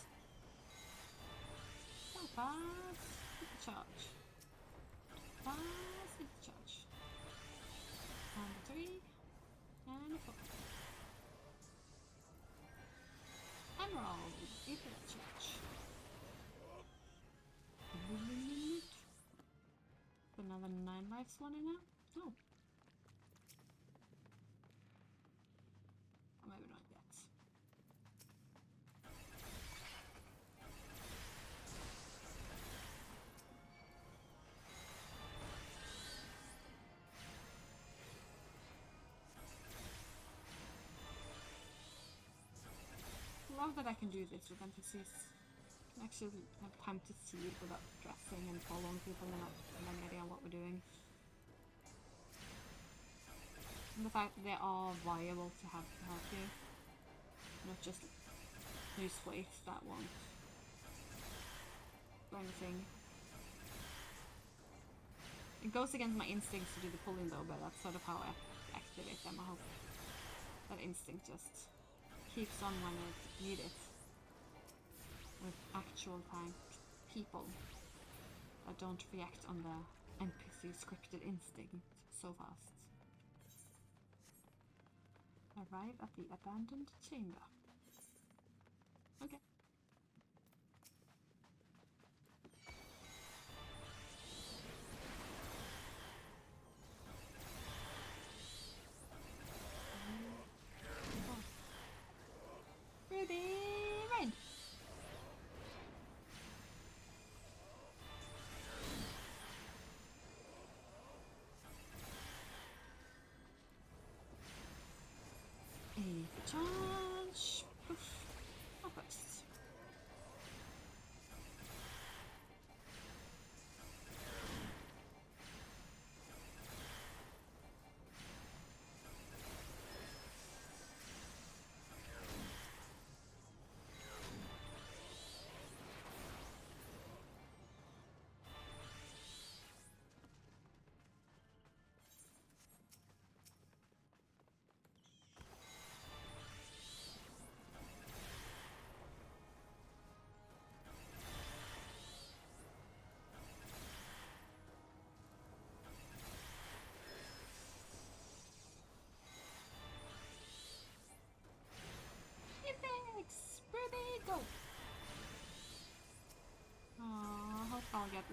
Speaker 1: So fast. Hit the charge. Fast, hit the charge. And a 3. And a 4. Emerald. Hit the charge. Another 9 lives one in now? Oh. Or maybe not yet. Love that I can do this with NPCs. Actually have time to see it without dressing and following people and not having any idea what we're doing. And the fact that they are viable to have to help you. Not just lose weight that won't do anything. It goes against my instincts to do the pulling though, but that's sort of how I activate them. I hope that instinct just keeps on when I need it. With actual time people that don't react on the NPC scripted instinct so fast. Arrive at the abandoned chamber. Okay. Ruby Rain! A charge. Poof. Outburst.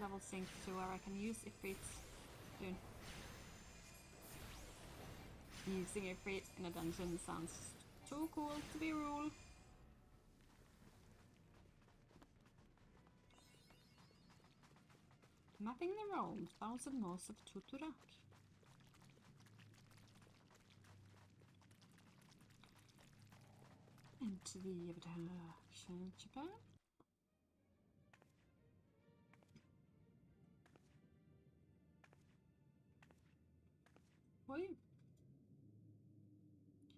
Speaker 1: level synced to where I can use Ifrit soon. Using Ifrit in a dungeon sounds too cool to be rule. Mapping the realm, Thousand Maws of Toto-Rak. Into the abduction chipper. Who are you?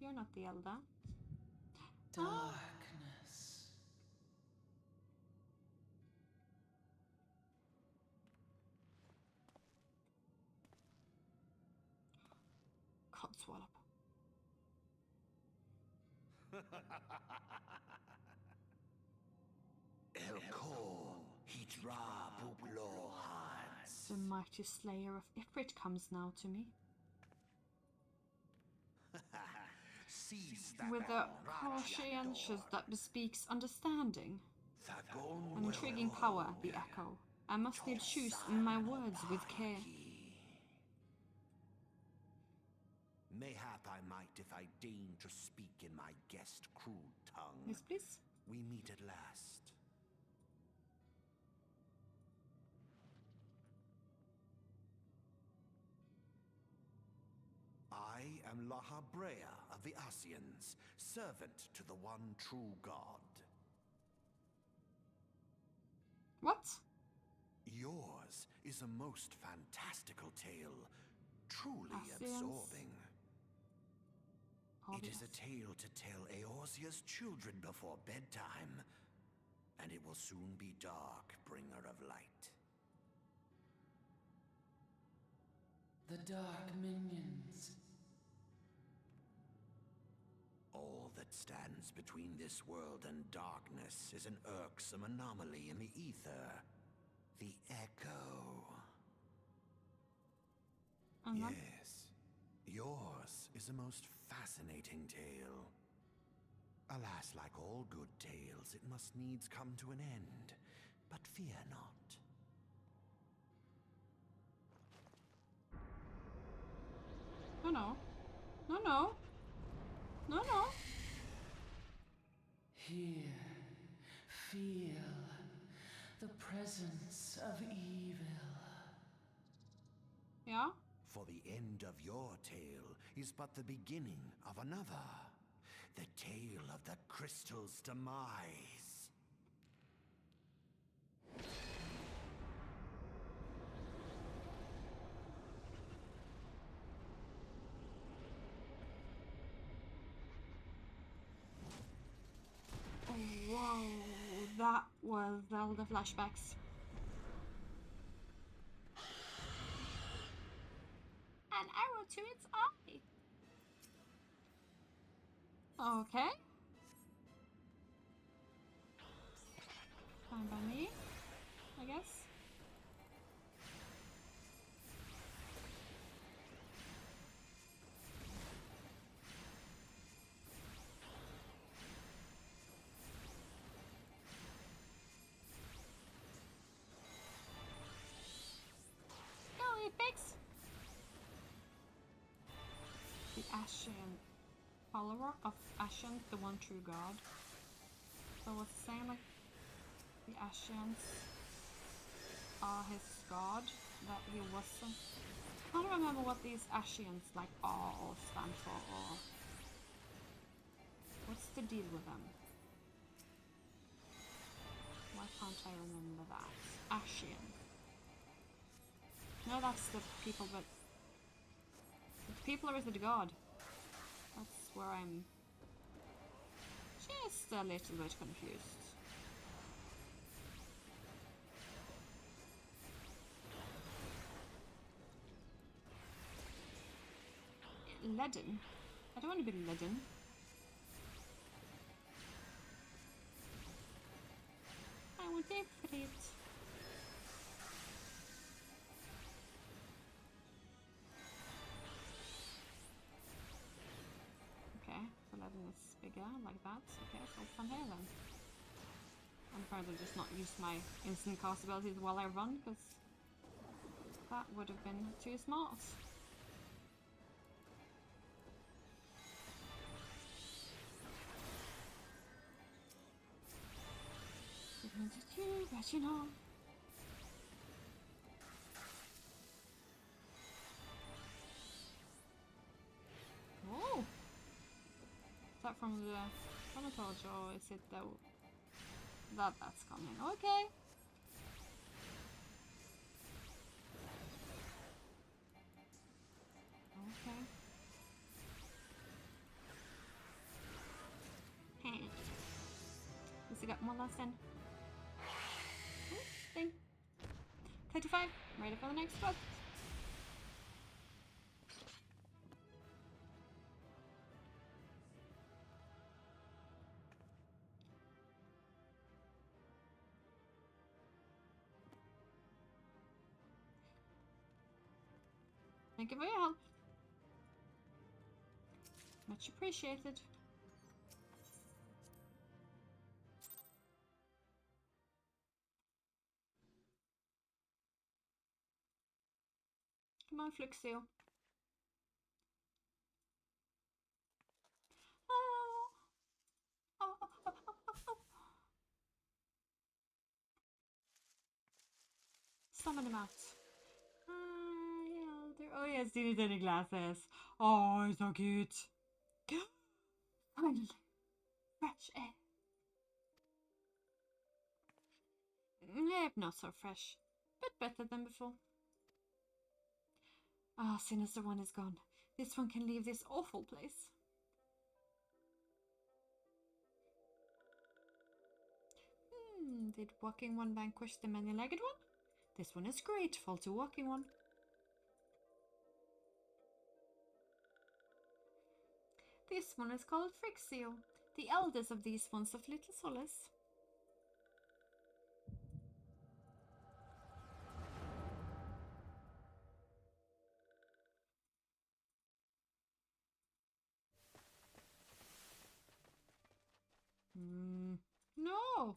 Speaker 1: You're not the elder.
Speaker 2: Darkness.
Speaker 1: Codswallop. The mighty slayer of Ifrit comes now to me. With a conscientious that bespeaks understanding. An intriguing power, the echo. I must need choose my words with care.
Speaker 3: Mayhap I might if I deign to speak in my guest crude tongue.
Speaker 1: Yes, please.
Speaker 3: We meet at last. I am Laha Brea of the Asians, servant to the one true God.
Speaker 1: What?
Speaker 3: Yours is a most fantastical tale, truly
Speaker 1: Asians?
Speaker 3: absorbing. It
Speaker 1: Obvious.
Speaker 3: is a tale to tell Eorzea's children before bedtime, and it will soon be dark, bringer of light.
Speaker 2: The dark minions.
Speaker 3: All that stands between this world and darkness is an irksome anomaly in the ether. The Echo. Yes. Yours is a most fascinating tale. Alas, like all good tales, it must needs come to an end. But fear not.
Speaker 1: No, no. No, no. No, no.
Speaker 2: Here, feel the presence of evil.
Speaker 1: Yeah?
Speaker 3: For the end of your tale is but the beginning of another. The tale of the crystal's demise.
Speaker 1: Oh, whoa. That was all the flashbacks. An arrow to its eye. Okay. Fine by me, I guess. Go, you pigs! The Ashen follower of Ashen, the one true god. So what's it saying, like the Ashians are his god, that he wasn't. I don't remember what these Ashians like are or stand for, or what's the deal with them? Why can't I remember that? Ashian. No, that's the people, but the people, or is it the god? That's where I'm just a little bit confused. Leaden? I don't want to be leaden. I want Ifrit. Okay, so leaden is bigger, like that. Okay, so from here then. I'm trying to just not use my instant cast abilities while I run, because that would have been too smart. But you know. Oh! Is that from the Thaumaturge, or is it the... that's coming? Okay! Okay. Hey. Has he got one last in? Oh, thing. 35. Ready for the next quest. Thank you for your help. Much appreciated. Come on, Fluxio. Oh. Oh, oh, oh, oh, oh, oh. Summon him out. Oh yes, teeny tiny glasses. Oh, he's so cute. Finally, fresh air. Not so fresh, but better than before. Ah, Sinister One is gone. This one can leave this awful place. Did Walking One vanquish the many-legged one? This one is grateful to Walking One. This one is called Frixio, the eldest of these ones of little solace. No!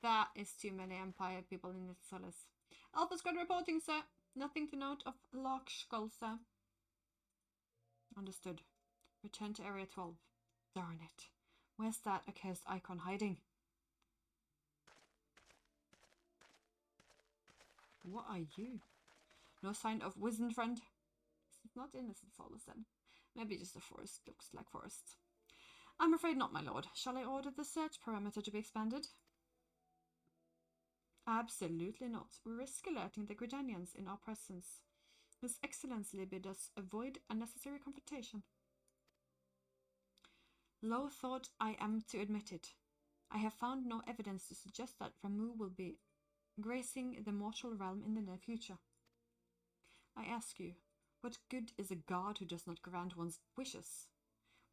Speaker 1: That is too many Empire people in Little Solace. Alpha Squad reporting, sir. Nothing to note of Lark Skull, sir. Understood. Return to Area 12. Darn it. Where's that accursed icon hiding? What are you? No sign of wizened friend? This is not innocent Solace then. Maybe just a forest. Looks like forest. I'm afraid not, my lord. Shall I order the search parameter to be expanded? Absolutely not. We risk alerting the Gridanians in our presence. His Excellency bid us avoid unnecessary confrontation. Low thought I am to admit it. I have found no evidence to suggest that Ramu will be gracing the mortal realm in the near future. I ask you, what good is a god who does not grant one's wishes?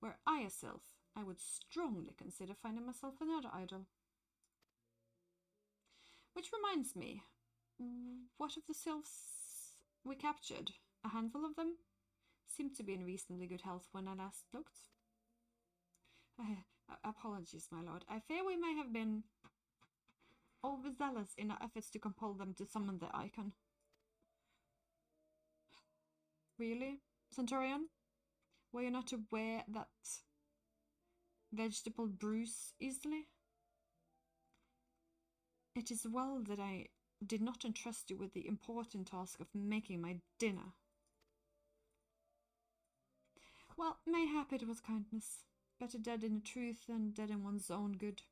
Speaker 1: Were I a sylph, I would strongly consider finding myself another idol. Which reminds me, what of the sylphs we captured? A handful of them? Seemed to be in reasonably good health when I last looked. Apologies, my lord. I fear we may have been overzealous in our efforts to compel them to summon the icon. Really, Centurion? Were you not aware that vegetable bruise easily? It is well that I did not entrust you with the important task of making my dinner. Well, mayhap it was kindness. Better dead in truth than dead in one's own good.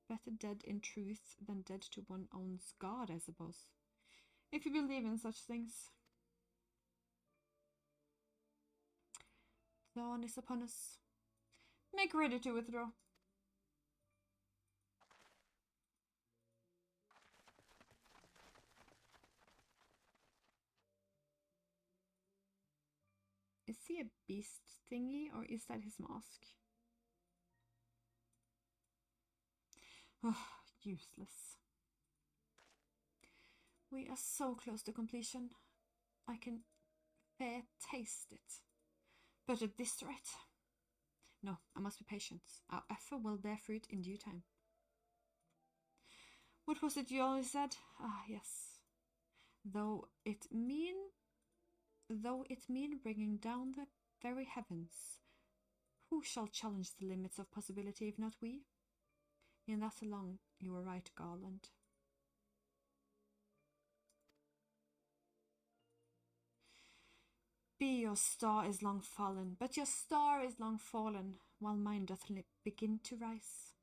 Speaker 1: Better dead in truth than dead to one's own god, I suppose. If you believe in such things. Dawn is upon us. Make ready to withdraw. Is he a beast thingy, or is that his mask? Oh, useless. We are so close to completion. I can fair taste it. But at this rate... No, I must be patient. Our effort will bear fruit in due time. What was it you always said? Ah, yes. Though it mean bringing down the very heavens, who shall challenge the limits of possibility if not we? In that alone, you were right, Garland. Be your star is long fallen, but your star is long fallen, while mine doth begin to rise.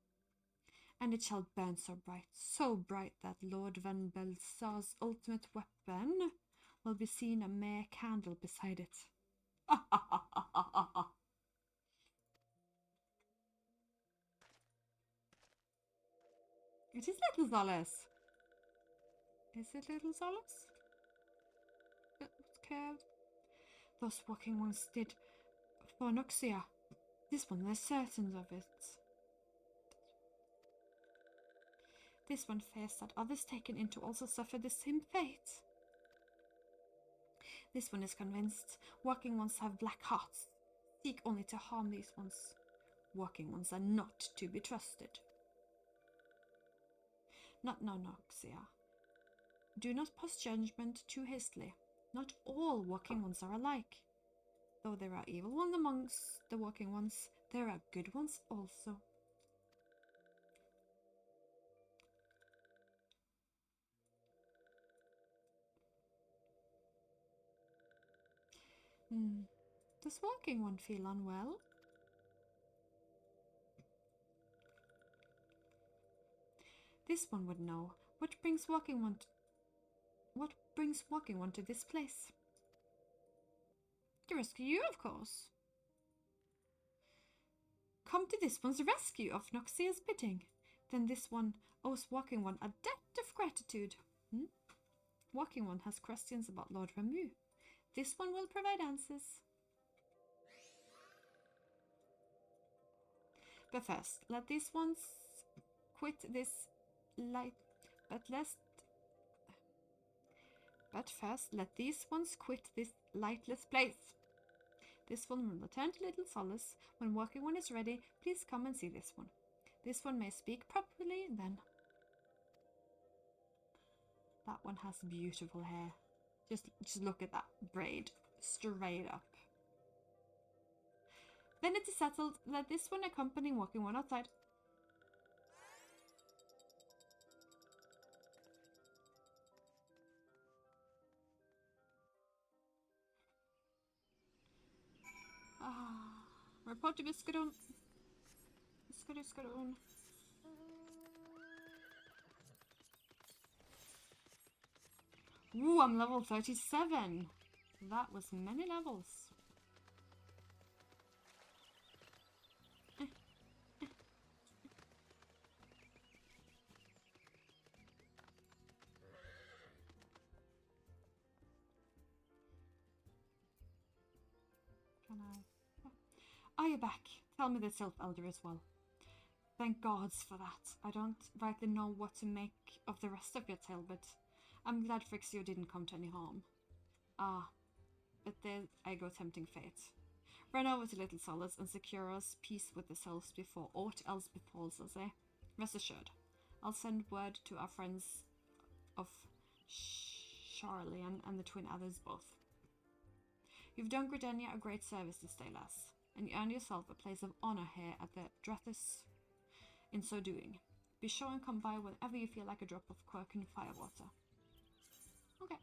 Speaker 1: And it shall burn so bright that Lord Van Belsar's ultimate weapon will be seen a mere candle beside it. It is Little Solace. Is it Little Solace? What's curved? Those walking ones did for Noxia. This one, they're certain of it. This one fears that others taken in to also suffer the same fate. This one is convinced walking ones have black hearts, seek only to harm these ones. Walking ones are not to be trusted. Not now, Noxia. Do not pass judgment too hastily. Not all walking ones are alike. Though there are evil ones amongst the walking ones, there are good ones also. Does walking one feel unwell? This one would know. What brings walking one to this place? To rescue you, of course. Come to this one's rescue of Noxia's bidding. Then this one owes walking one a debt of gratitude. Walking one has questions about Lord Ramu. This one will provide answers. But first, let these ones quit this light. But first, let these ones quit this lightless place. This one will return to Little Solace. When walking one is ready, please come and see this one. This one may speak properly then. That one has beautiful hair. Just look at that braid. Straight up. Then it is settled. Let this one accompany walking one outside. Report to Biscadon. Biscadon. Ooh, I'm level 37. That was many levels. Are you back? Tell me the Sylph Elder as well. Thank gods for that. I don't rightly know what to make of the rest of your tale, but I'm glad Frixio didn't come to any harm. Ah, but there I go tempting fate. Run over to Little Solace and secure us peace with the Sylphs before aught else befalls us, eh? Rest assured, I'll send word to our friends of Charlie and the twin others both. You've done Gridania a great service this day, lass, and you earned yourself a place of honor here at the Drathis. In so doing, be sure and come by whenever you feel like a drop of quirk in firewater. Okay.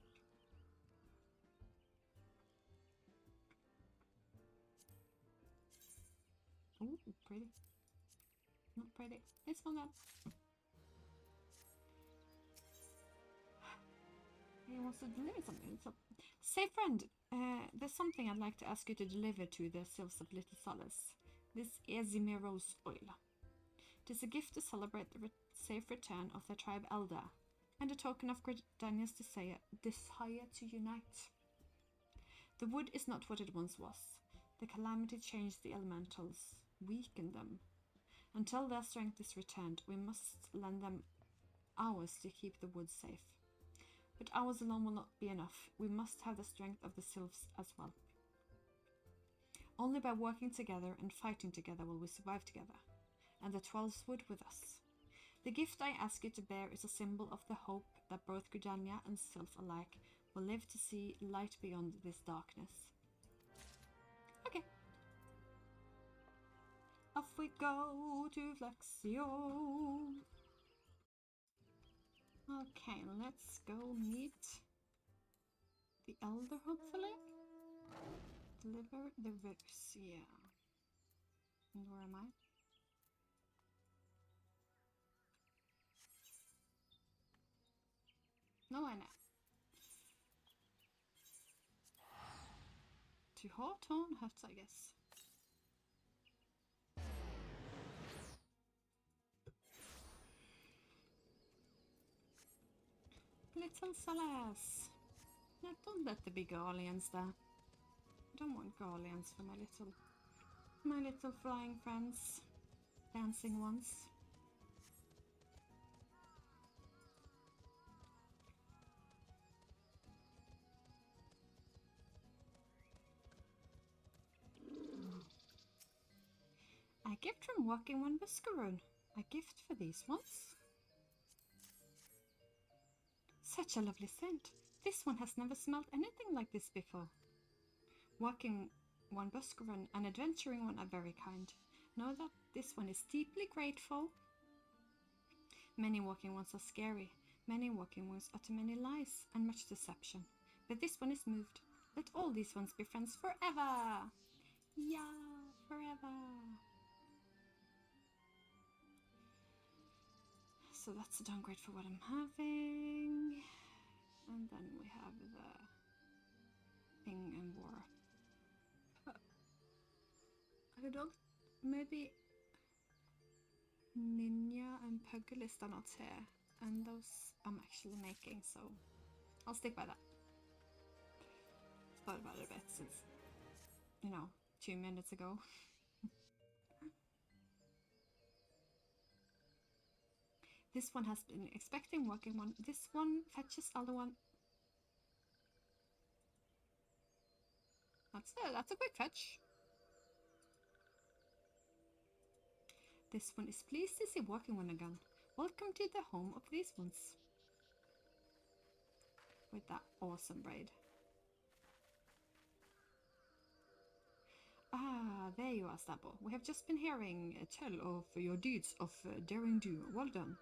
Speaker 1: Ooh, pretty. Not pretty. This one then. He wants to deliver something. So, say friend, there's something I'd like to ask you to deliver to the Sylphs of Little Solace. This Ezime Rose Oil. It is a gift to celebrate the safe return of the tribe elder, and a token of Gridania's desire to unite. The wood is not what it once was. The calamity changed the elementals, weakened them. Until their strength is returned, we must lend them ours to keep the wood safe. But ours alone will not be enough. We must have the strength of the Sylphs as well. Only by working together and fighting together will we survive together, and the 12s wood with us. The gift I ask you to bear is a symbol of the hope that both Gridania and Sylph alike will live to see light beyond this darkness. Okay. Off we go to Flexio. Okay, let's go meet the Elder, hopefully. Deliver the Vixia. And where am I? No, I know. To Hawthorne Hut, I guess. Little Celeste. No, don't let there be Garleans there. I don't want Garleans for my little flying friends. Dancing ones. A gift from Walking One Buscaroon. A gift for these ones. Such a lovely scent. This one has never smelled anything like this before. Walking One Buscaroon and Adventuring One are very kind. Know that this one is deeply grateful. Many walking ones are scary. Many walking ones utter many lies and much deception. But this one is moved. Let all these ones be friends forever. Yeah, forever. So that's a downgrade for what I'm having. And then we have the Ping and War. I don't... Maybe Ninja and Pugilist are not here. And those I'm actually making, so I'll stick by that. Thought about it a bit since, 2 minutes ago. This one has been expecting Walking One. This one fetches other one. That's a quick fetch. This one is pleased to see Walking One again. Welcome to the home of these ones. With that awesome braid. Ah, there you are, Stabbo. We have just been hearing tell of your deeds of daring do. Well done.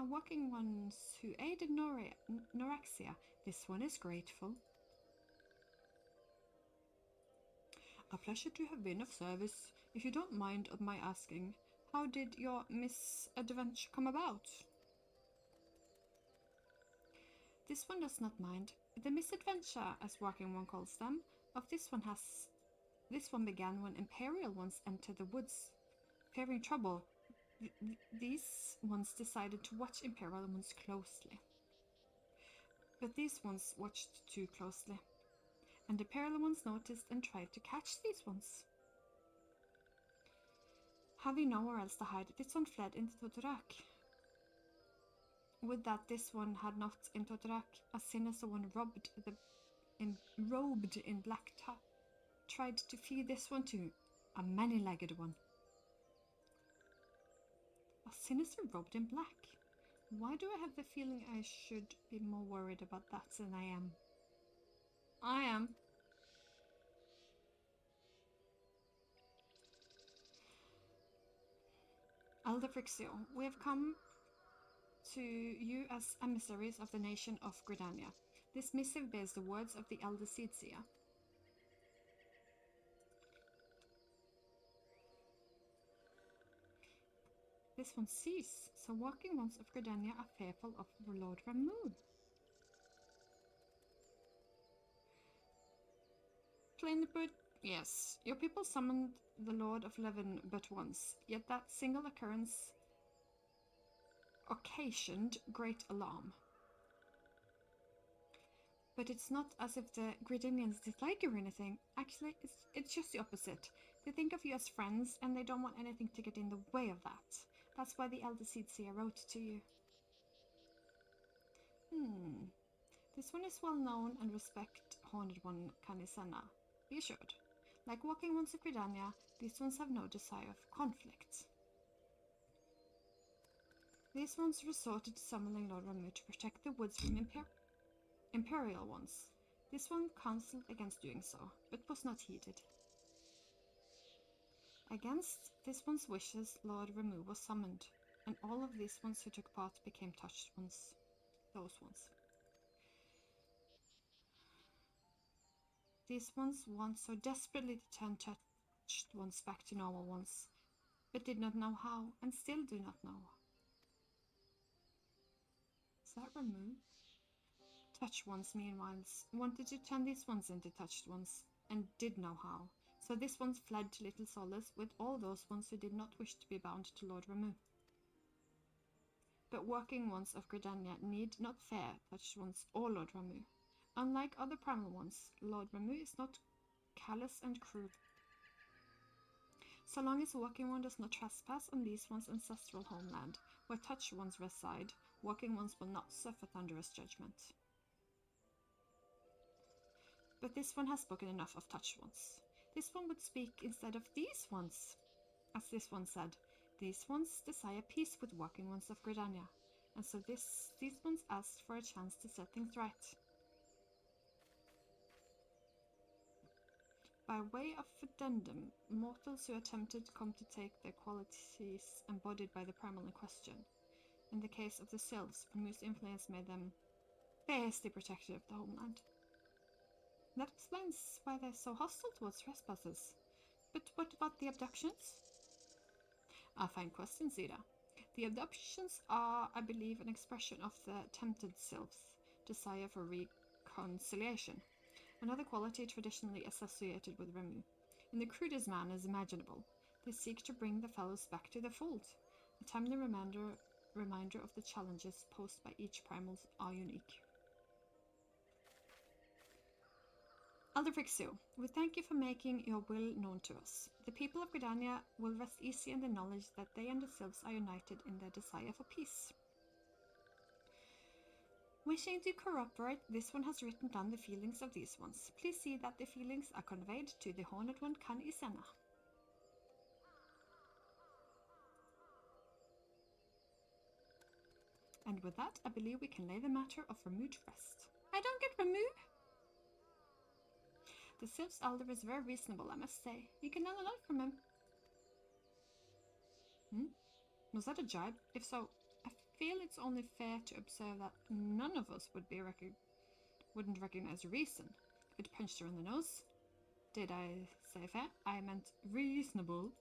Speaker 1: Walking ones who aided Norexia. This one is grateful. A pleasure to have been of service. If you don't mind of my asking, how did your misadventure come about? This one does not mind. The misadventure, as Walking One calls them, of this one began when Imperial ones entered the woods. Fearing trouble, these ones decided to watch Imperial ones closely. But these ones watched too closely, and Imperial ones noticed and tried to catch these ones. Having nowhere else to hide, this one fled into Toto-Rak. Would that this one had not in Toto-Rak, a sinister one robed in black tried to feed this one too, a many-legged one. A sinister robed in black. Why do I have the feeling I should be more worried about that than I am? I am. Elder Frixio, we have come to you as emissaries of the nation of Gridania. This missive bears the words of the Elder Seedseer. This one sees, so walking ones of Gridania are fearful of Lord Ramoon. Plainly put, yes, your people summoned the Lord of Leven but once, yet that single occurrence occasioned great alarm. But it's not as if the Gridanians dislike you or anything. Actually, it's just the opposite. They think of you as friends, and they don't want anything to get in the way of that. That's why the Elder Seedseer wrote to you. This one is well known and respect Haunted One Kanisena. Be assured. Like walking ones of Gridania, these ones have no desire for conflict. These ones resorted to summoning Lord Ramu to protect the woods from Imperial ones. This one counseled against doing so, but was not heeded. Against this one's wishes, Lord Ramu was summoned, and all of these ones who took part became touched ones. Those ones. These ones want so desperately to turn touched ones back to normal ones, but did not know how, and still do not know. Is that Ramu? Touched ones, meanwhile, wanted to turn these ones into touched ones, and did know how. So this ones fled to Little Solace with all those ones who did not wish to be bound to Lord Ramu. But working ones of Gridania need not fear touched ones or Lord Ramu. Unlike other primal ones, Lord Ramu is not callous and cruel. So long as working one does not trespass on these one's ancestral homeland, where touched ones reside, working ones will not suffer thunderous judgment. But this one has spoken enough of touched ones. This one would speak instead of these ones. As this one said, these ones desire peace with working ones of Gridania, and so these ones asked for a chance to set things right. By way of addendum, mortals who attempted to come to take their qualities embodied by the primal in question. In the case of the Sylphs, Ramu's influence made them fiercely protective of the homeland. That explains why they're so hostile towards trespassers. But what about the abductions? A fine question, Zira. The abductions are, I believe, an expression of the tempted Sylph's desire for reconciliation, another quality traditionally associated with Ramu. In the crudest manners imaginable, they seek to bring the fellows back to the fold. A timely reminder of the challenges posed by each primal are unique. Elder Frixio, we thank you for making your will known to us. The people of Gridania will rest easy in the knowledge that they and the Sylphs are united in their desire for peace. Wishing to corroborate, this one has written down the feelings of these ones. Please see that the feelings are conveyed to the Horned One Kan Isena. And with that, I believe we can lay the matter of Ramu to rest. I don't get Ramu! The Sylph's elder is very reasonable, I must say. You can learn a lot from him. Was that a jibe? If so, I feel it's only fair to observe that none of us wouldn't recognize reason. It punched her in the nose. Did I say fair? I meant reasonable.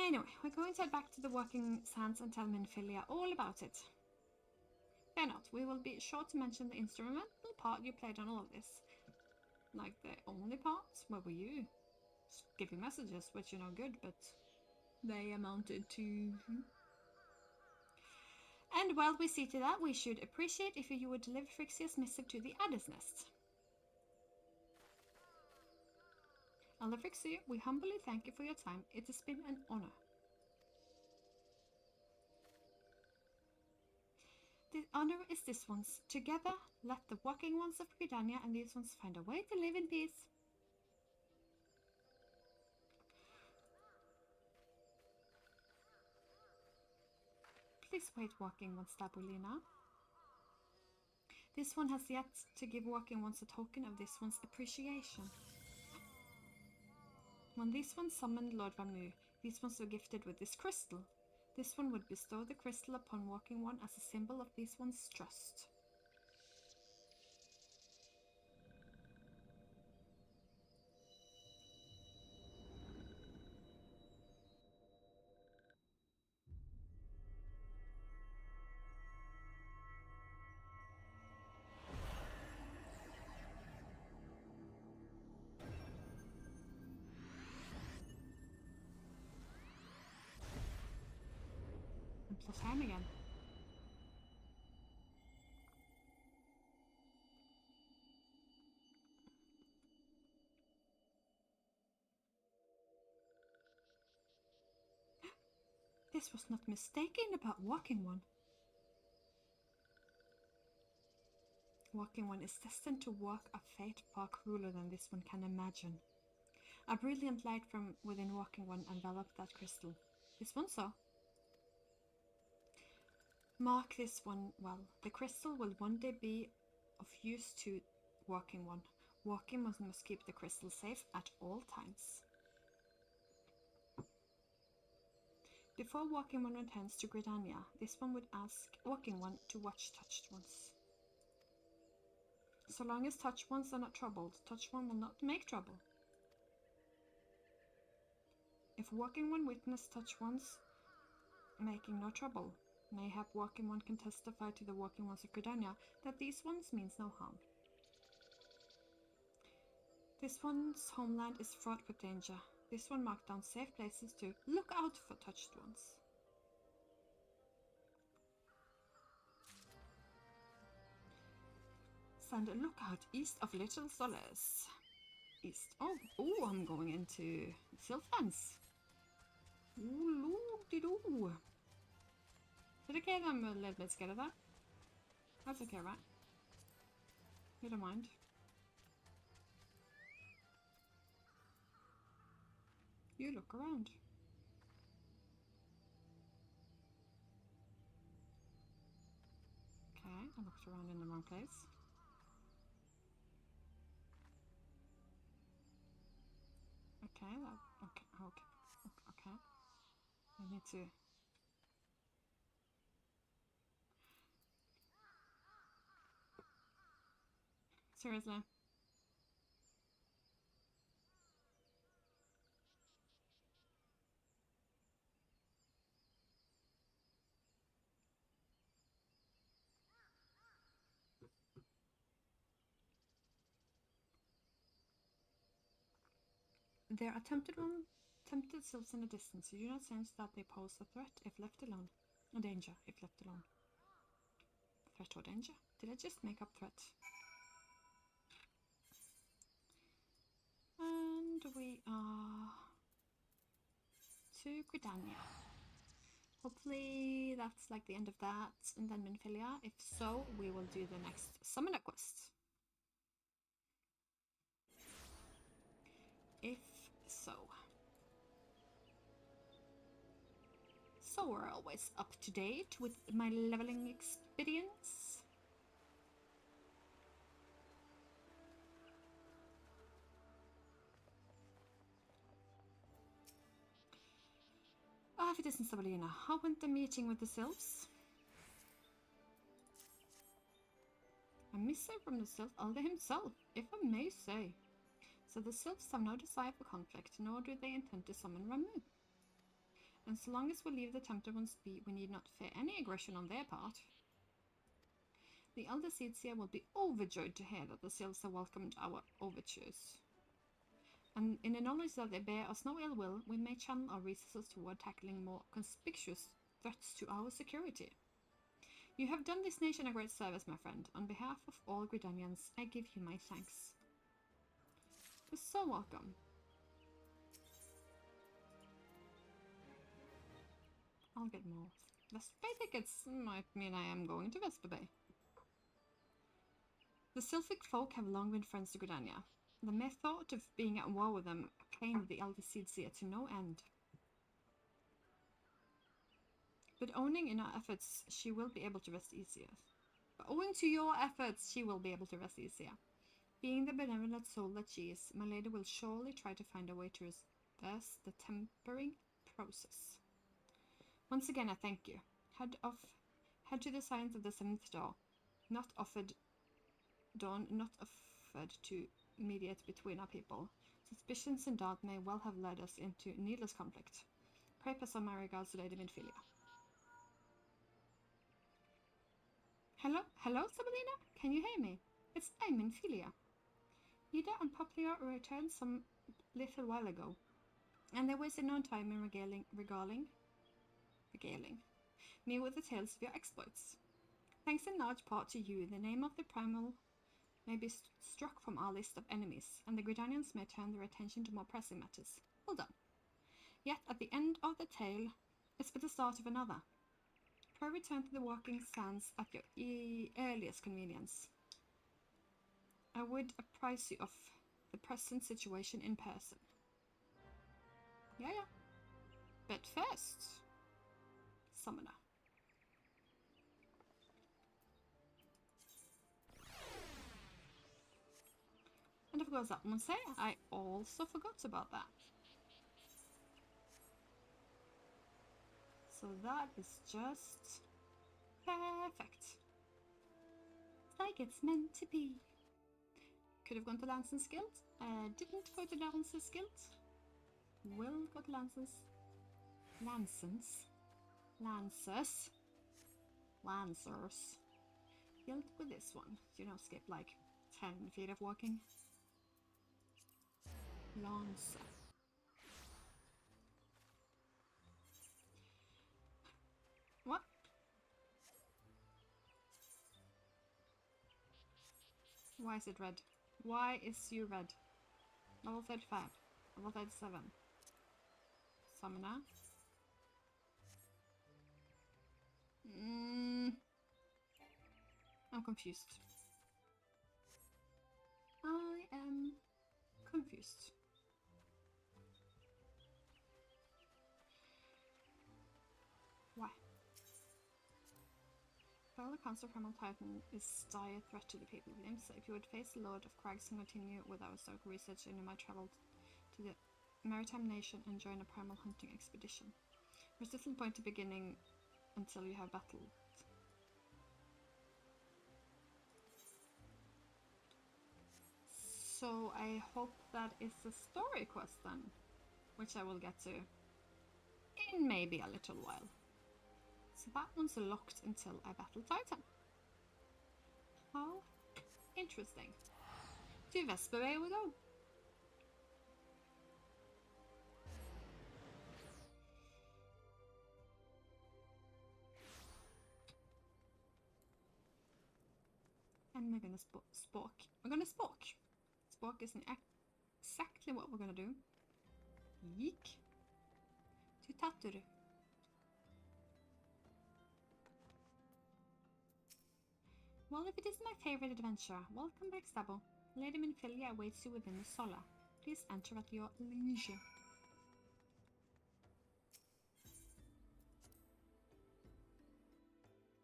Speaker 1: Anyway, we're going to head back to the Working Sands and tell Minfilia all about it. Fear not, we will be sure to mention the instrumental part you played on all of this. Like the only part? Where were you? Giving messages, which you know good, but they amounted to... And while we see to that, we should appreciate if you would deliver Frixia's missive to the Adder's Nest. Elder Frixia, we humbly thank you for your time. It has been an honor. The honor is this one's. Together, let the working ones of Gridania and these ones find a way to live in peace. Please wait, working ones, Stabulina. This one has yet to give working ones a token of this one's appreciation. When these ones summoned Lord Ramu, these ones were gifted with this crystal. This one would bestow the crystal upon working one as a symbol of this one's trust. And plus time again. This was not mistaken about walking one. Walking One is destined to walk a fate far crueler than this one can imagine. A brilliant light from within Walking One enveloped that crystal. This one saw. Mark this one well. The crystal will one day be of use to Walking One. Walking One must keep the crystal safe at all times. Before Walking One returns to Gridania, this one would ask Walking One to watch Touched Ones. So long as Touched Ones are not troubled, Touched One will not make trouble. If Walking One witness Touched Ones making no trouble, mayhap Walking One can testify to the Walking Ones of Gridania that these ones means no harm. This one's homeland is fraught with danger. This one marked down safe places to look out for Touched Ones. Send a lookout east of Little Solace. East. Oh, I'm going into Sylphlands. Ooh, loo-de-doo. Is it okay that I'm a little bit scared of that? That's okay, right? You don't mind. You look around. Okay, I looked around in the wrong place. Okay, okay. I need to... Seriously. There are tempted sylphs in the distance. You do not sense that they pose a threat if left alone. A danger if left alone. Threat or danger? Did I just make up threat? And we are to Gridania. Hopefully that's like the end of that, and then Minfilia. If so, we will do the next Summoner quest. If so. So we're always up to date with my leveling experience. If it isn't Sabalina, how went the meeting with the sylphs? A missive from the sylph elder himself, if I may say. So the sylphs have no desire for conflict, nor do they intend to summon Ramu. And so long as we leave the tempted ones be, we need not fear any aggression on their part. The elder Seedseer will be overjoyed to hear that the sylphs have welcomed our overtures. And in the knowledge that they bear us no ill will, we may channel our resources toward tackling more conspicuous threats to our security. You have done this nation a great service, my friend. On behalf of all Gridanians, I give you my thanks. You're so welcome. I'll get more. Vesper Bay tickets might mean I am going to Vesper Bay. The Sylphic folk have long been friends to Gridania. The mere thought of being at war with them pained the elder Seedseer to no end. But owing in our efforts, she will be able to rest easier. But owing to your efforts, she will be able to rest easier. Being the benevolent soul that she is, my lady will surely try to find a way to reverse the tempering process. Once again, I thank you. Head to the signs of the seventh dawn, not offered to mediate between our people. Suspicions and doubt may well have led us into needless conflict. Pray pass on my regards to Lady Minfilia. Hello, Sabalina? Can you hear me? It's I, Minfilia. Ida and Poplar returned some little while ago, and they wasted no time in regaling me with the tales of your exploits. Thanks in large part to you, the name of the primal may be struck from our list of enemies, and the Gridanians may turn their attention to more pressing matters. Well done. Yet, at the end of the tale is but the start of another. Pray return to the walking sands at your earliest convenience. I would apprise you of the present situation in person. Yeah. But first, Summoner. And of course, that won't say, I also forgot about that. So that is just perfect. Like it's meant to be. Could have gone to Lanson's Guild. Didn't go to Lanson's Guild. Will go to Lanson's. Lancers. Guild with this one. You know, skip like 10 feet of walking. Lancer. What? Why is it red? Why is you red? Level 35. Level 37. Summoner. I'm confused. I am confused. Why? While the Council of Primal Titan is dire threat to the people of Limbs, if you would face the Lord of Crags and continue with our historical research, and you might travel to the Maritime Nation and join a primal hunting expedition. There's little point to beginning until you have battled. So I hope that is a story quest then, which I will get to in maybe a little while. So that one's locked until I battle Titan. How interesting. To Vesper we go. And we're gonna spork. We're gonna spork. Spork isn't exactly what we're gonna do. Yeek. To Taturu. Well, if it isn't my favorite adventure, welcome back, Stabo. Lady Minfilia awaits you within the Sola. Please enter at your leisure.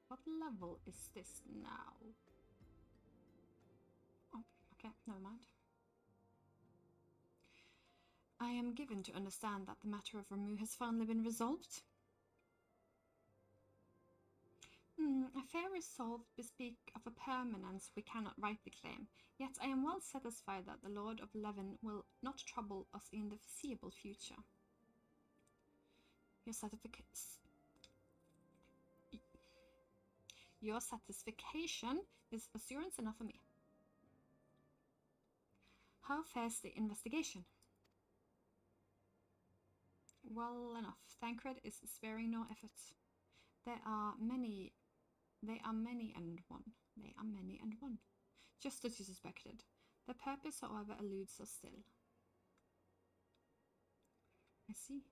Speaker 1: What level is this now? Oh, okay, never mind. I am given to understand that the matter of Ramu has finally been resolved. A fair resolve bespeak of a permanence we cannot rightly claim, yet I am well satisfied that the Lord of Leven will not trouble us in the foreseeable future. Your satisfaction is assurance enough for me. How fares the investigation? Well enough. Thancred is sparing no effort. They are many and one. Just as you suspected. The purpose, however, eludes us still. I see.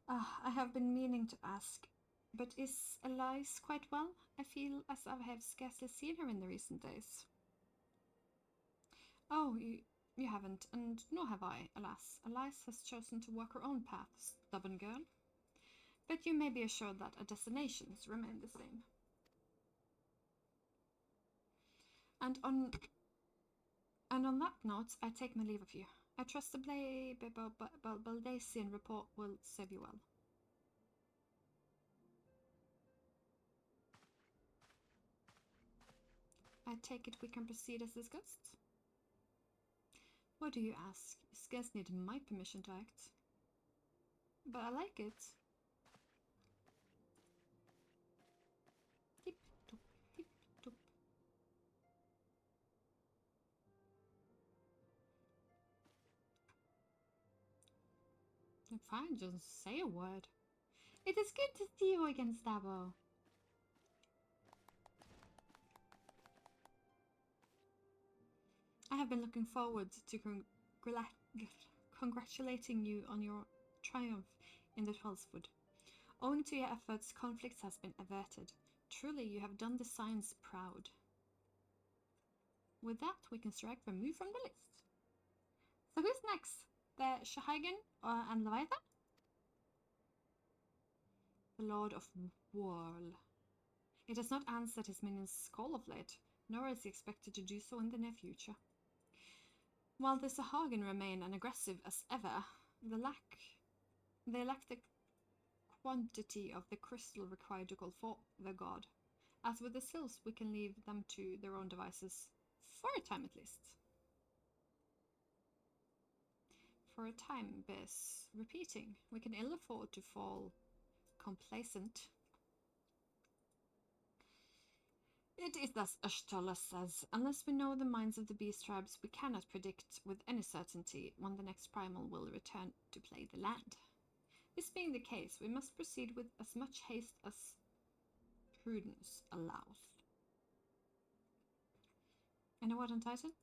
Speaker 1: I have been meaning to ask, but is Elise quite well? I feel as I have scarcely seen her in the recent days. Oh, you haven't, and nor have I, alas. Elise has chosen to walk her own path, stubborn girl. But you may be assured that our destinations remain the same. And on that note, I take my leave of you. I trust the Baldasian report will serve you well. I take it we can proceed as discussed? What do you ask? You scarce need my permission to act. But I like it. Tip top, tip top. Fine, just say a word. It is good to see you again, Stabo. I have been looking forward to congratulating you on your triumph in the 12th Wood. Owing to your efforts, conflict has been averted. Truly, you have done the science proud. With that, we can strike remove from the list. So who's next? The Shahagan and Leviathan? The Lord of Whirl. It has not answered his minion's call of late, nor is he expected to do so in the near future. While the Shahagan remain unaggressive as ever, they lack the quantity of the crystal required to call for the god. As with the Sylphs, we can leave them to their own devices, for a time at least. For a time bears repeating. We can ill afford to fall complacent. It is thus Ashtola says, unless we know the minds of the beast tribes, we cannot predict with any certainty when the next primal will return to plague the land. This being the case, we must proceed with as much haste as prudence allows. Any word on Titan?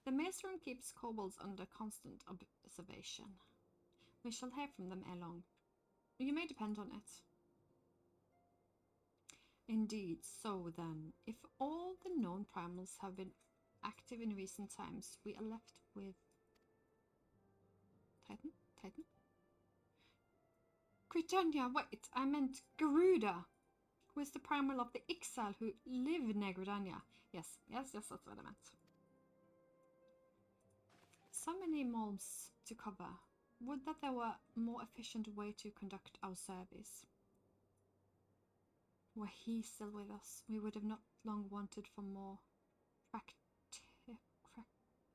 Speaker 1: The maelstrom keeps kobolds under constant observation. We shall hear from them ere long. You may depend on it. Indeed, so then, if all the known primals have been active in recent times, we are left with... Titan? Britannia, wait, I meant Garuda, who is the primal of the Ixal who live near Gridania. Yes, that's what I meant. So many malms to cover. Would that there were a more efficient way to conduct our service. Were he still with us, we would have not long wanted for more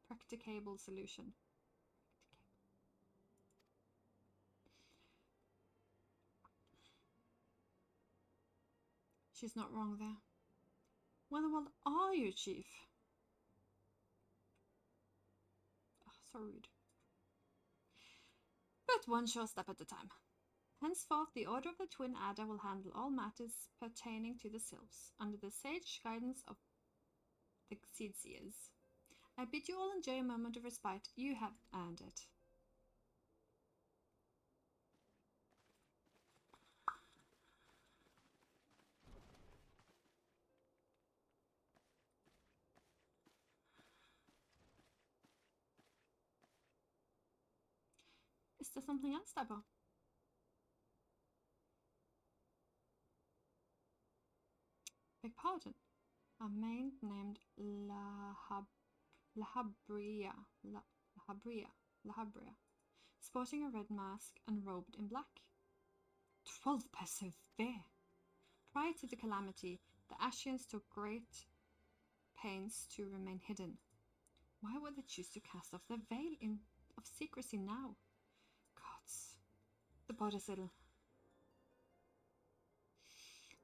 Speaker 1: practicable solution. She's not wrong there. Where the world are you, Chief? Oh, so rude. But one short step at a time. Henceforth, the Order of the Twin Adder will handle all matters pertaining to the Sylphs, under the sage guidance of the Seedseers. I bid you all enjoy a moment of respite. You have earned it. Is there something else, Dabo? Beg pardon. A maid named Lahabria, sporting a red mask and robed in black. 12 persevere. Prior to the calamity, the Ashians took great pains to remain hidden. Why would they choose to cast off their veil of secrecy now? Gods, the Bodhisattva.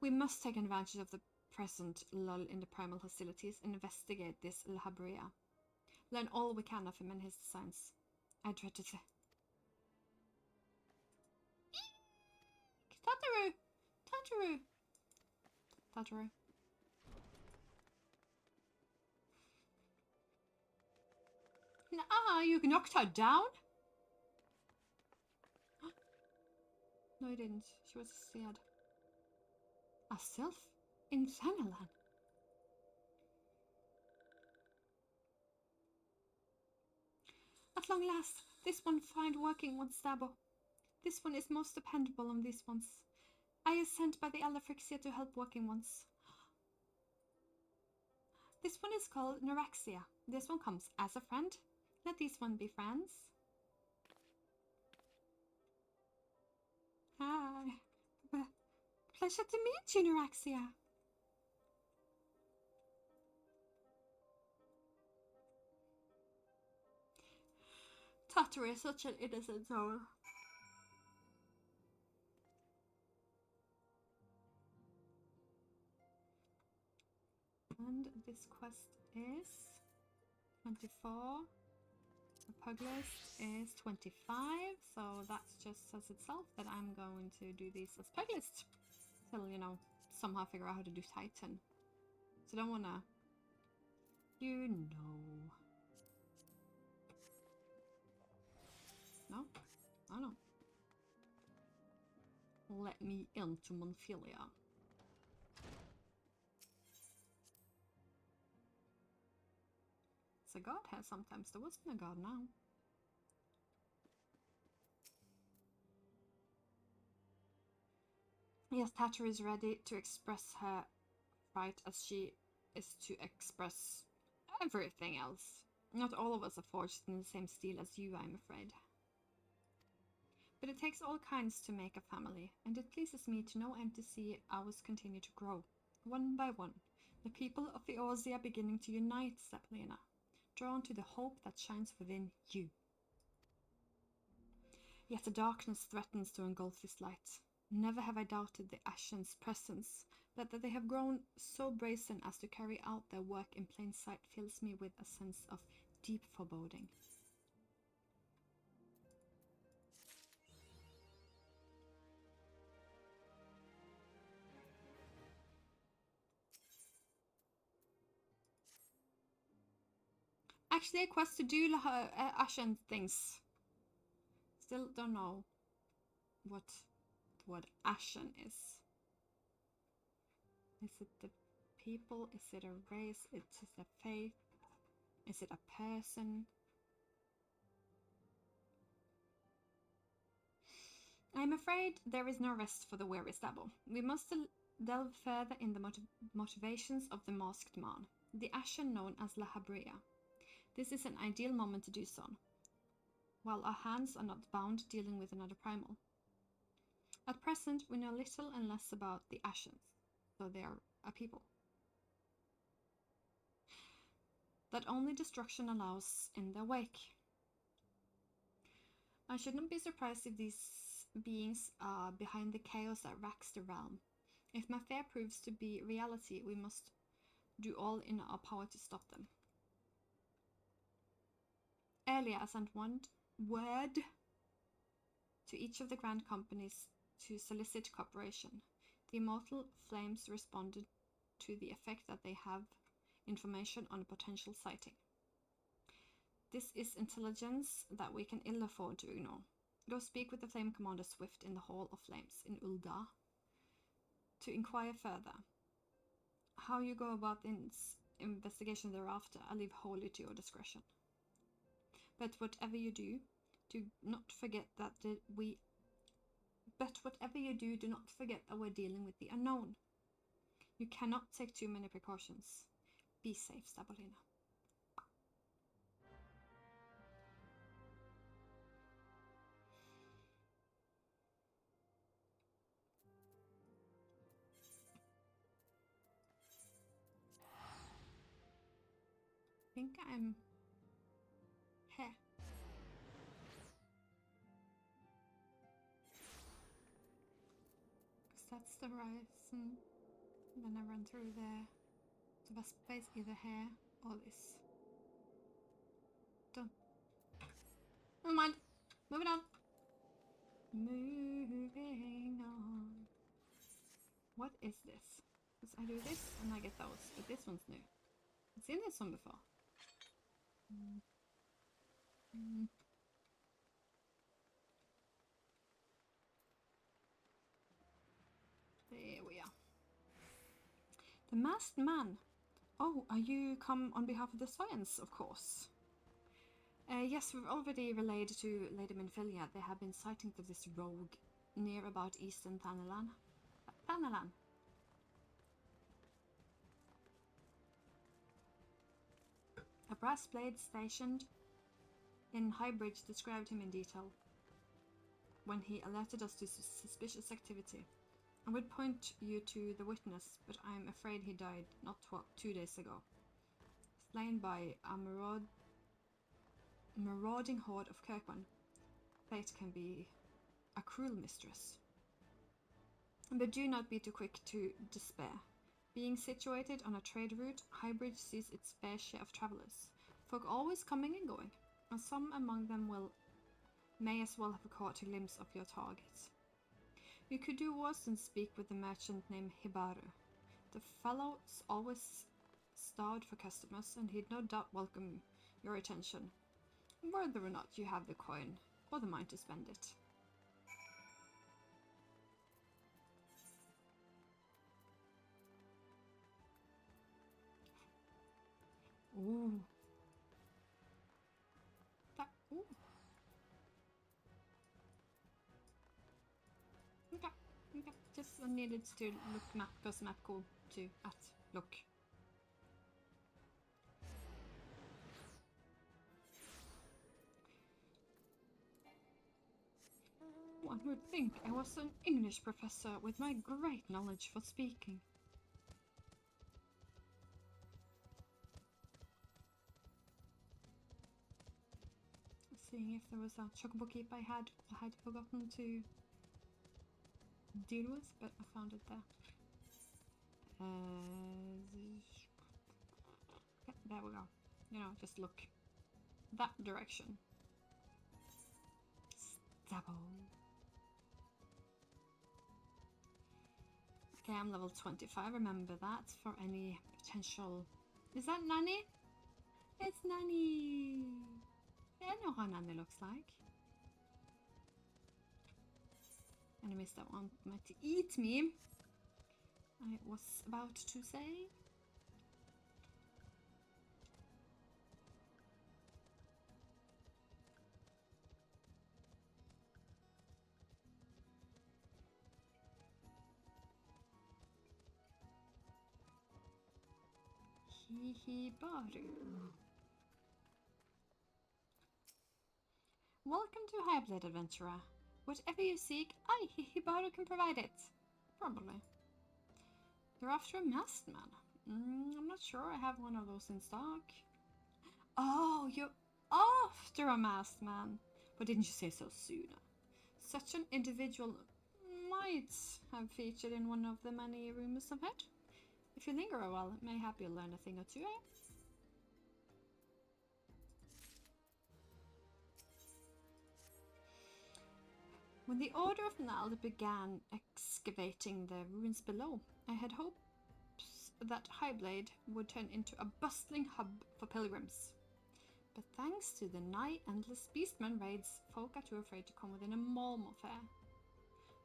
Speaker 1: We must take advantage of the present lull in the primal hostilities and investigate this Lahabria. Learn all we can of him and his designs. I dread to say. Tataru. You knocked her down? No, you didn't. She was scared. A sylph? In Sanalan? At long last, this one find working once Dabo. This one is most dependable on these ones. I is sent by the Elder Frixia to help working ones. This one is called Neuraxia. This one comes as a friend. Let these one be friends. Hi. Pleasure to meet you, Neuraxia. Tataru is such an innocent soul. And this quest is 24. The pug list is 25, so that just says itself that I'm going to do these as pug list. Till, you know, somehow figure out how to do Titan. So don't wanna... You know... No? Oh no. let me into Monfilia. It's a god here sometimes. There wasn't a god now. Yes, Thatcher is ready to express her fright as she is to express everything else. Not all of us are forged in the same steel as you, I'm afraid. But it takes all kinds to make a family, and it pleases me to know and to see ours continue to grow. One by one, the people of the Aussie are beginning to unite, Zeppelina, drawn to the hope that shines within you. Yet the darkness threatens to engulf this light. Never have I doubted the Ashen's presence, but that they have grown so brazen as to carry out their work in plain sight fills me with a sense of deep foreboding. Actually, a quest to do Ashen things. Still don't know what Ashen is. Is it the people? Is it a race? Is it a faith? Is it a person? I'm afraid there is no rest for the weary stubble. We must delve further in the motivations of the masked man, the Ashen known as La Habrea. This is an ideal moment to do so, while our hands are not bound dealing with another primal. At present, we know little and less about the Ashens, though they are a people that only destruction allows in their wake. I should not be surprised if these beings are behind the chaos that racks the realm. If my fear proves to be reality, we must do all in our power to stop them. Earlier, I sent word to each of the grand companies to solicit cooperation. The immortal flames responded to the effect that they have information on a potential sighting. This is intelligence that we can ill afford to ignore. Go speak with the Flame Commander Swift in the Hall of Flames in Ul'dah to inquire further. How you go about this investigation thereafter, I leave wholly to your discretion. But whatever you do, do not forget that we're dealing with the unknown. You cannot take too many precautions. Be safe, Stabolina. I think I'm here. Because that's the horizon. Then I run through there. The best place either here or this. Done. Never mind. Moving on. Moving on. What is this? Because I do this and I get those, but this one's new. I've seen this one before. There we are. The Masked Man. Oh, are you come on behalf of the Science, of course? Yes, we've already relayed to Lady Minfilia. There have been sightings of this rogue near about eastern Thanalan. Thanalan. A brass blade stationed in Highbridge described him in detail when he alerted us to suspicious activity. I would point you to the witness, but I'm afraid he died not 2 days ago. Slain by a marauding horde of Kirkman. Fate can be a cruel mistress. But do not be too quick to despair. Being situated on a trade route, Highbridge sees its fair share of travelers. Folk always coming and going, and some among them may as well have caught a glimpse of your target. You could do worse than speak with the merchant named Hibaru. The fellow's always starved for customers, and he'd no doubt welcome your attention, whether or not you have the coin or the mind to spend it. I needed to look map because map go to at look. One would think I was an English professor with my great knowledge for speaking. Seeing if there was a chocobo keep I had forgotten to deal with, but I found it there. Yeah, there we go. You know, just look that direction. Stubble. Okay, I'm level 25. Remember that for any potential. Is that Nanny? It's Nanny. I know how Nanny looks like. Enemies that want to eat me. I was about to say. Hihibaru. Welcome to Highblade, adventurer. Whatever you seek, I, Hihibaru, can provide it. Probably. You're after a masked man. I'm not sure I have one of those in stock. Oh, you're after a masked man. But didn't you say so sooner? Such an individual might have featured in one of the many rumors I've heard. If you linger a while, mayhap you'll learn a thing or two, eh? When the Order of Nald began excavating the ruins below, I had hopes that Highblade would turn into a bustling hub for pilgrims. But thanks to the nigh endless beastman raids, folk are too afraid to come within a Malmo fair.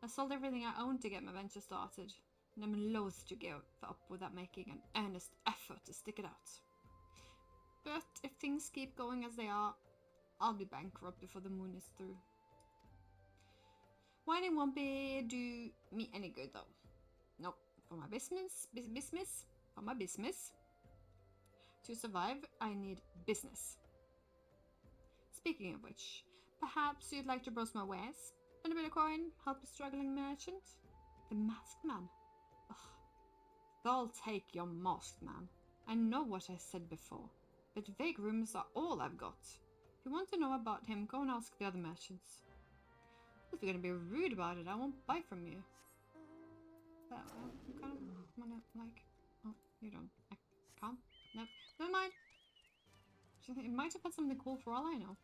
Speaker 1: I sold everything I owned to get my venture started, and I'm loath to give up without making an earnest effort to stick it out. But if things keep going as they are, I'll be bankrupt before the moon is through. Whining won't do me any good though. Nope, for my business. To survive, I need business. Speaking of which, perhaps you'd like to browse my wares? Spend a bit of coin, help a struggling merchant? The masked man. Ugh. I'll take your masked man. I know what I said before, but vague rumors are all I've got. If you want to know about him, go and ask the other merchants. If you're gonna be rude about it, I won't buy from you. But I'm kind of wanna like, oh, you don't. I can't. Nope. Never mind. It might have had something cool for all I know.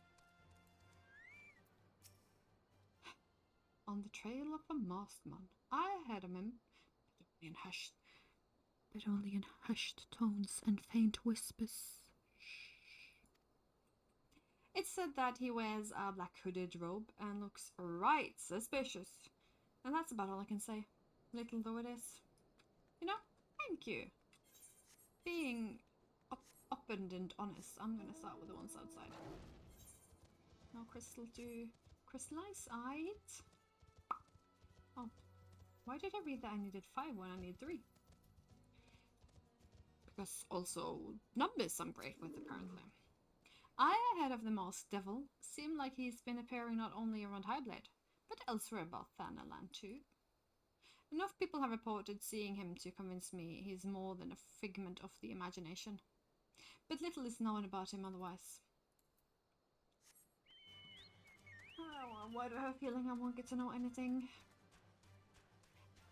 Speaker 1: On the trail of a masked man, I heard of him, but only in hushed tones and faint whispers. It's said that he wears a black hooded robe and looks right suspicious. And that's about all I can say, little though it is. You know, thank you. Being open and honest, I'm gonna start with the ones outside. No crystal to crystallize, aight. Oh, why did I read that I needed 5 when I need 3? Because also numbers I'm great with apparently. I heard of the masked devil. Seemed like he's been appearing not only around Highblade, but elsewhere about Thanaland too. Enough people have reported seeing him to convince me he's more than a figment of the imagination. But little is known about him otherwise. Oh, why do I have a feeling I won't get to know anything?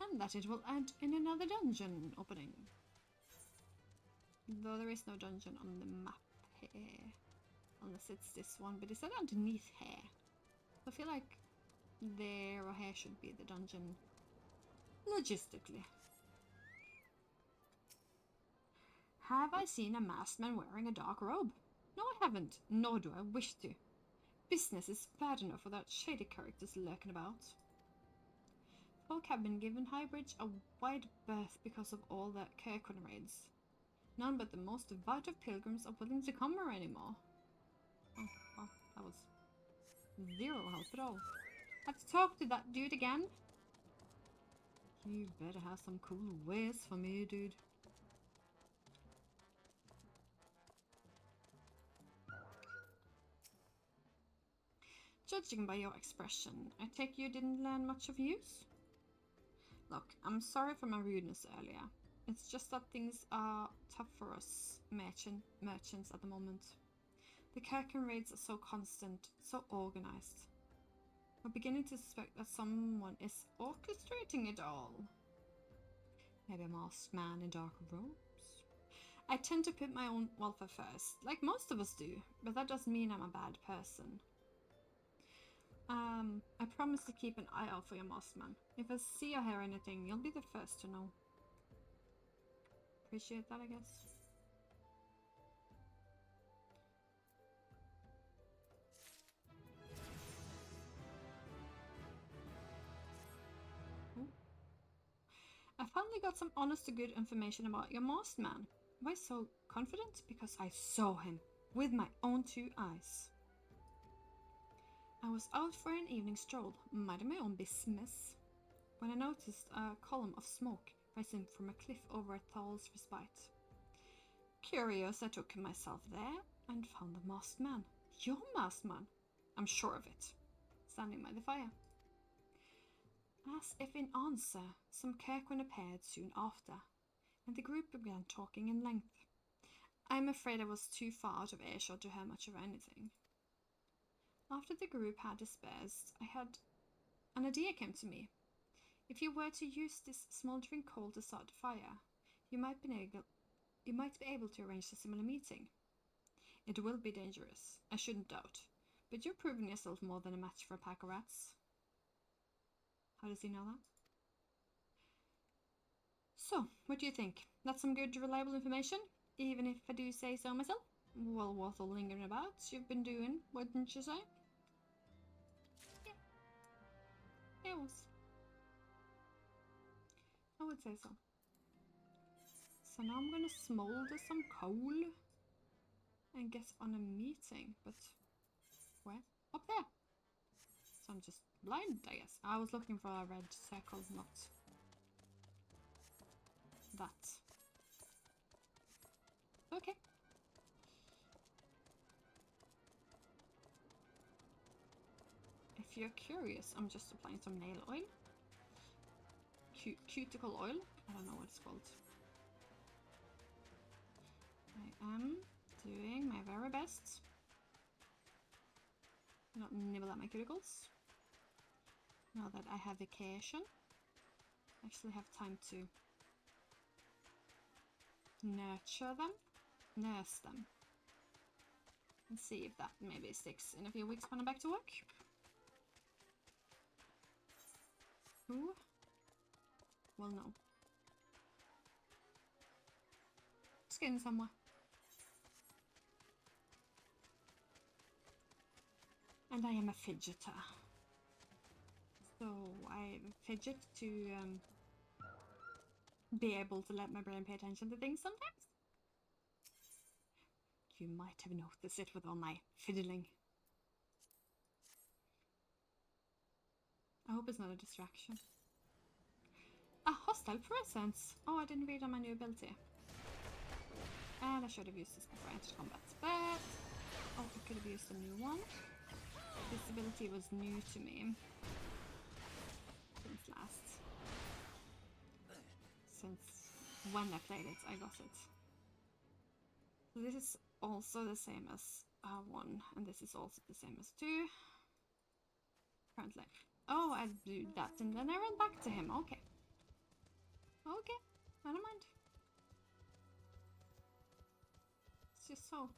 Speaker 1: And that it will end in another dungeon opening. Though there is no dungeon on the map here. Unless it's this one, but is that underneath here? I feel like there or here should be the dungeon. Logistically. Have I seen a masked man wearing a dark robe? No, I haven't, nor do I wish to. Business is bad enough without shady characters lurking about. Folk have been given Highbridge a wide berth because of all the Kirkwood raids. None but the most devout of pilgrims are willing to come here anymore. Oh, well, that was zero help at all. Have to talk to that dude again? You better have some cool ways for me, dude. Judging by your expression, I take you didn't learn much of use? Look, I'm sorry for my rudeness earlier. It's just that things are tough for us merchants at the moment. The Kirken raids are so constant, so organized. I'm beginning to suspect that someone is orchestrating it all. Maybe a masked man in dark robes? I tend to put my own welfare first, like most of us do, but that doesn't mean I'm a bad person. I promise to keep an eye out for your masked man. If I see or hear anything, you'll be the first to know. Appreciate that, I guess. Ooh. I finally got some honest to good information about your masked man. Why so confident? Because I saw him with my own 2 eyes. I was out for an evening stroll, minding my own business, when I noticed a column of smoke rising from a cliff over a Thal's Respite. Curious, I took myself there and found the masked man. Your masked man, I'm sure of it, standing by the fire. As if in answer, some Kirkwen appeared soon after, and the group began talking in length. I'm afraid I was too far out of earshot to hear much of anything. After the group had dispersed, an idea came to me. If you were to use this smoldering coal to start a fire, you might be able to arrange a similar meeting. It will be dangerous, I shouldn't doubt, but you've proven yourself more than a match for a pack of rats. How does he know that? So, what do you think? That's some good, reliable information? Even if I do say so myself? Well, worth all lingering about, you've been doing, wouldn't you say? Yeah, it was. I would say so. So now I'm gonna smolder some coal and get on a meeting, but where? Up there. So I'm just blind, I guess. I was looking for a red circle, not that. Okay. If you're curious, I'm just applying some nail oil. Cuticle oil. I don't know what it's called. I am doing my very best. Not nibble at my cuticles. Now that I have vacation, I actually have time to nurse them, and see if that maybe sticks in a few weeks when I'm back to work. Who? Well, no. It's getting somewhere. And I am a fidgeter. So I fidget to be able to let my brain pay attention to things sometimes. You might have noticed it with all my fiddling. I hope it's not a distraction. A hostile presence! Oh, I didn't read on my new ability. And I should have used this before I entered combat. But oh, I could have used a new one. This ability was new to me. Since when I played it, I got it. So this is also the same as 1, and this is also the same as 2. Apparently. Oh, I do that, and then I run back to him. Okay. Okay, I don't mind. It's just so.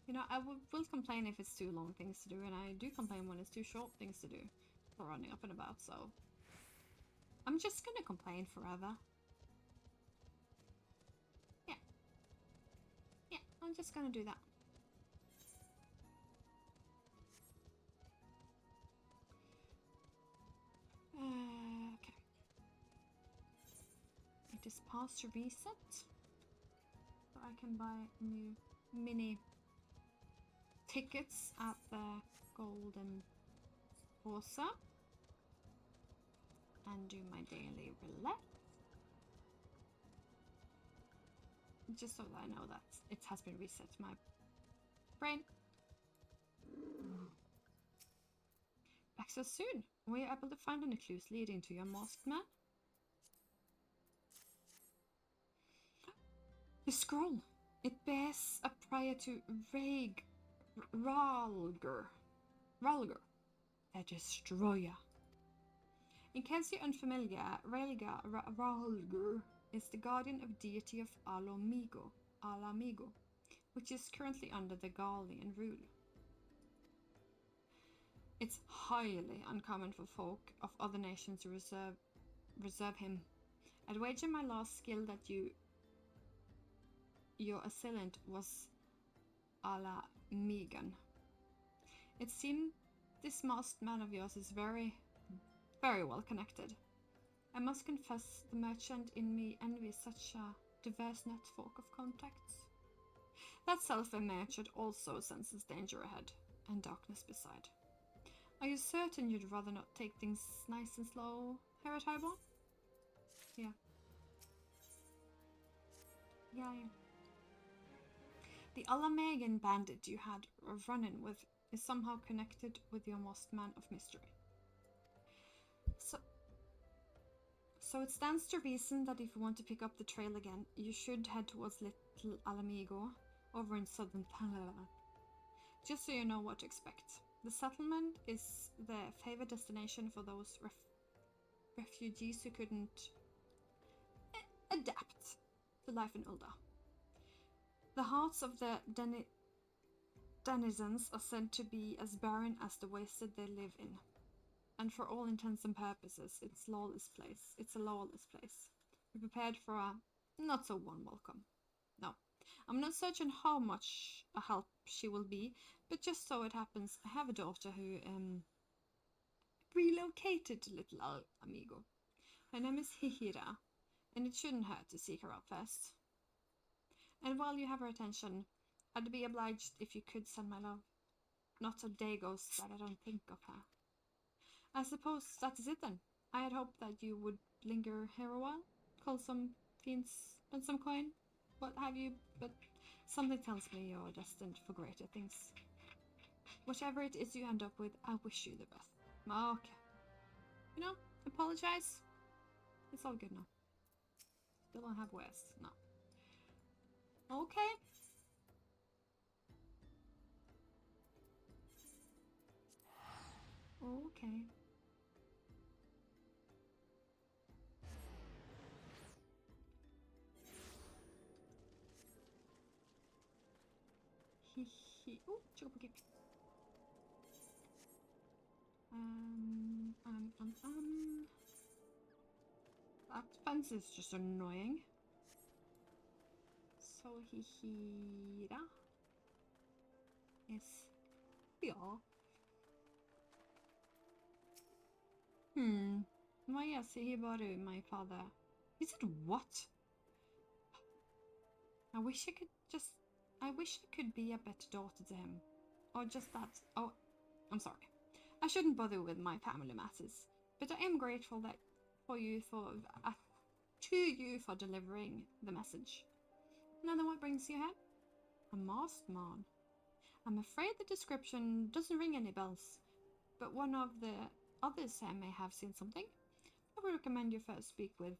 Speaker 1: You know, I will complain if it's too long things to do, and I do complain when it's too short things to do for running up and about, so I'm just gonna complain forever. Yeah, I'm just gonna do that. Okay. It is past reset, so I can buy new mini tickets at the Golden Horsa. and do my daily roulette. Just so that I know that it has been reset my brain. Back so soon. Were you able to find any clues leading to your masked man? The scroll. It bears a prayer to Ralger, the Destroyer. In case you're unfamiliar, Ralger is the guardian of deity of Ala Mhigo, which is currently under the Garlean rule. It's highly uncommon for folk of other nations to reserve him. I'd wager my last skill that your assailant was Ala Mhigo. It seems this masked man of yours is very, very well connected. I must confess, the merchant in me envies such a diverse network of contacts. That self-made merchant also senses danger ahead, and darkness beside. Are you certain you'd rather not take things nice and slow here at Highborn? Yeah. Yeah. The Ala Mhigo bandit you had a run-in with is somehow connected with your masked man of mystery. So it stands to reason that if you want to pick up the trail again, you should head towards Little Ala Mhigo over in southern Thousand. Just so you know what to expect. The settlement is the favored destination for those refugees who couldn't adapt to life in Ulda. The hearts of the denizens are said to be as barren as the wasted they live in. And for all intents and purposes, it's a lawless place. Be prepared for a not so warm welcome. No, I'm not certain how much a help she will be, but just so it happens, I have a daughter who relocated to Little Ala Mhigo. Her name is Hihira, and it shouldn't hurt to seek her out first. And while you have her attention, I'd be obliged if you could send my love. Not a day goes that I don't think of her. I suppose that is it then. I had hoped that you would linger here a while, call some fiends, spend some coin, what have you, but something tells me you're destined for greater things. Whatever it is you end up with, I wish you the best. Okay. You know, apologize. It's all good now. Still don't have wares. No. Okay. Okay. Oh, chocolate. That fence is just annoying. So Hihira is here. Why yes, Hibaru, my father. He said what? I wish I could be a better daughter to him. Or just that. Oh, I'm sorry. I shouldn't bother with my family matters, but I am grateful to you for delivering the message. Now then, what brings you here? A masked man. I'm afraid the description doesn't ring any bells, but one of the others here may have seen something. I would recommend you first speak with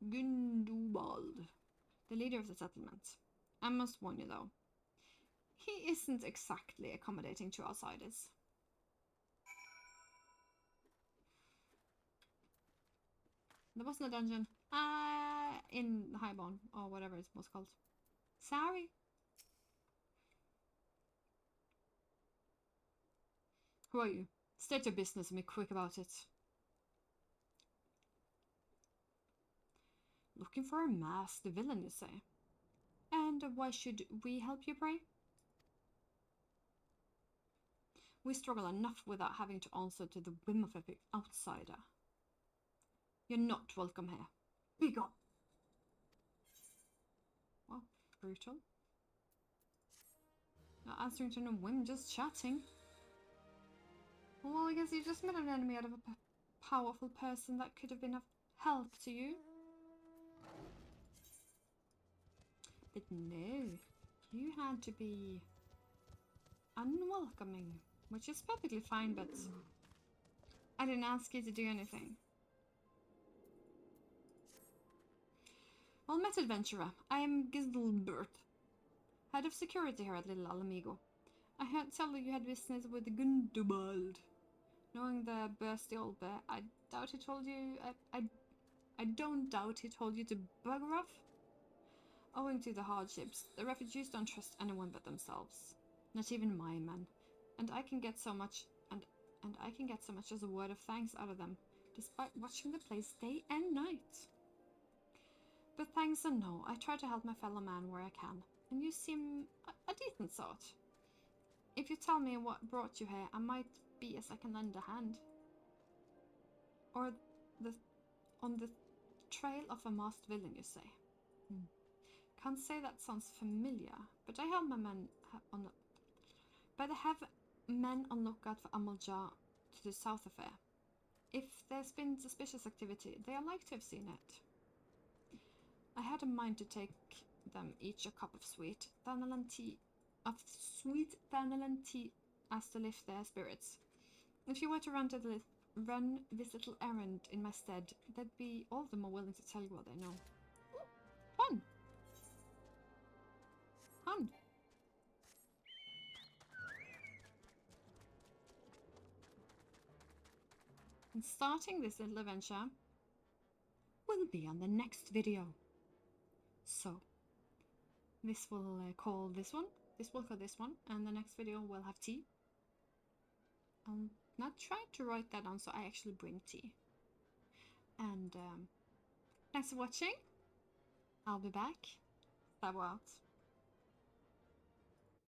Speaker 1: Gundubald, the leader of the settlement. I must warn you though, he isn't exactly accommodating to outsiders. There wasn't a dungeon. In Highborn, or whatever it's most called. Sorry. Who are you? State your business and be quick about it. Looking for a masked villain, you say? And why should we help you, pray? We struggle enough without having to answer to the whim of an outsider. You're not welcome here. Be gone. Well, brutal. Not answering to no whim, just chatting. Well, I guess you just met an enemy out of a powerful person that could have been of help to you. But no, you had to be unwelcoming, which is perfectly fine, but I didn't ask you to do anything. Well met, adventurer. I am Giselbert, head of security here at Little Ala Mhigo. I heard tell you had business with Gundobald. Knowing the bursty old bear, I doubt he told you. I don't doubt he told you to bugger off. Owing to the hardships, the refugees don't trust anyone but themselves. Not even my men. And I can get so much, and I can get so much as a word of thanks out of them, despite watching the place day and night. But thanks and no, I try to help my fellow man where I can, and you seem a decent sort. If you tell me what brought you here, I might be as I can lend a hand. Or on the trail of a masked villain, you say? Can't say that sounds familiar, but I have my men on the... But I have men on lookout for Amalja to the south of here. If there's been suspicious activity, they are like to have seen it. I had a mind to take them each a cup of sweet vanillin tea, as to lift their spirits. If you were to run this little errand in my stead, they'd be all the more willing to tell you what they know. Fun! Fun! And starting this little adventure will be on the next video. So, this will call this one, and the next video will have tea. I'll not try to write that down so I actually bring tea. And thanks for watching. I'll be back. That out.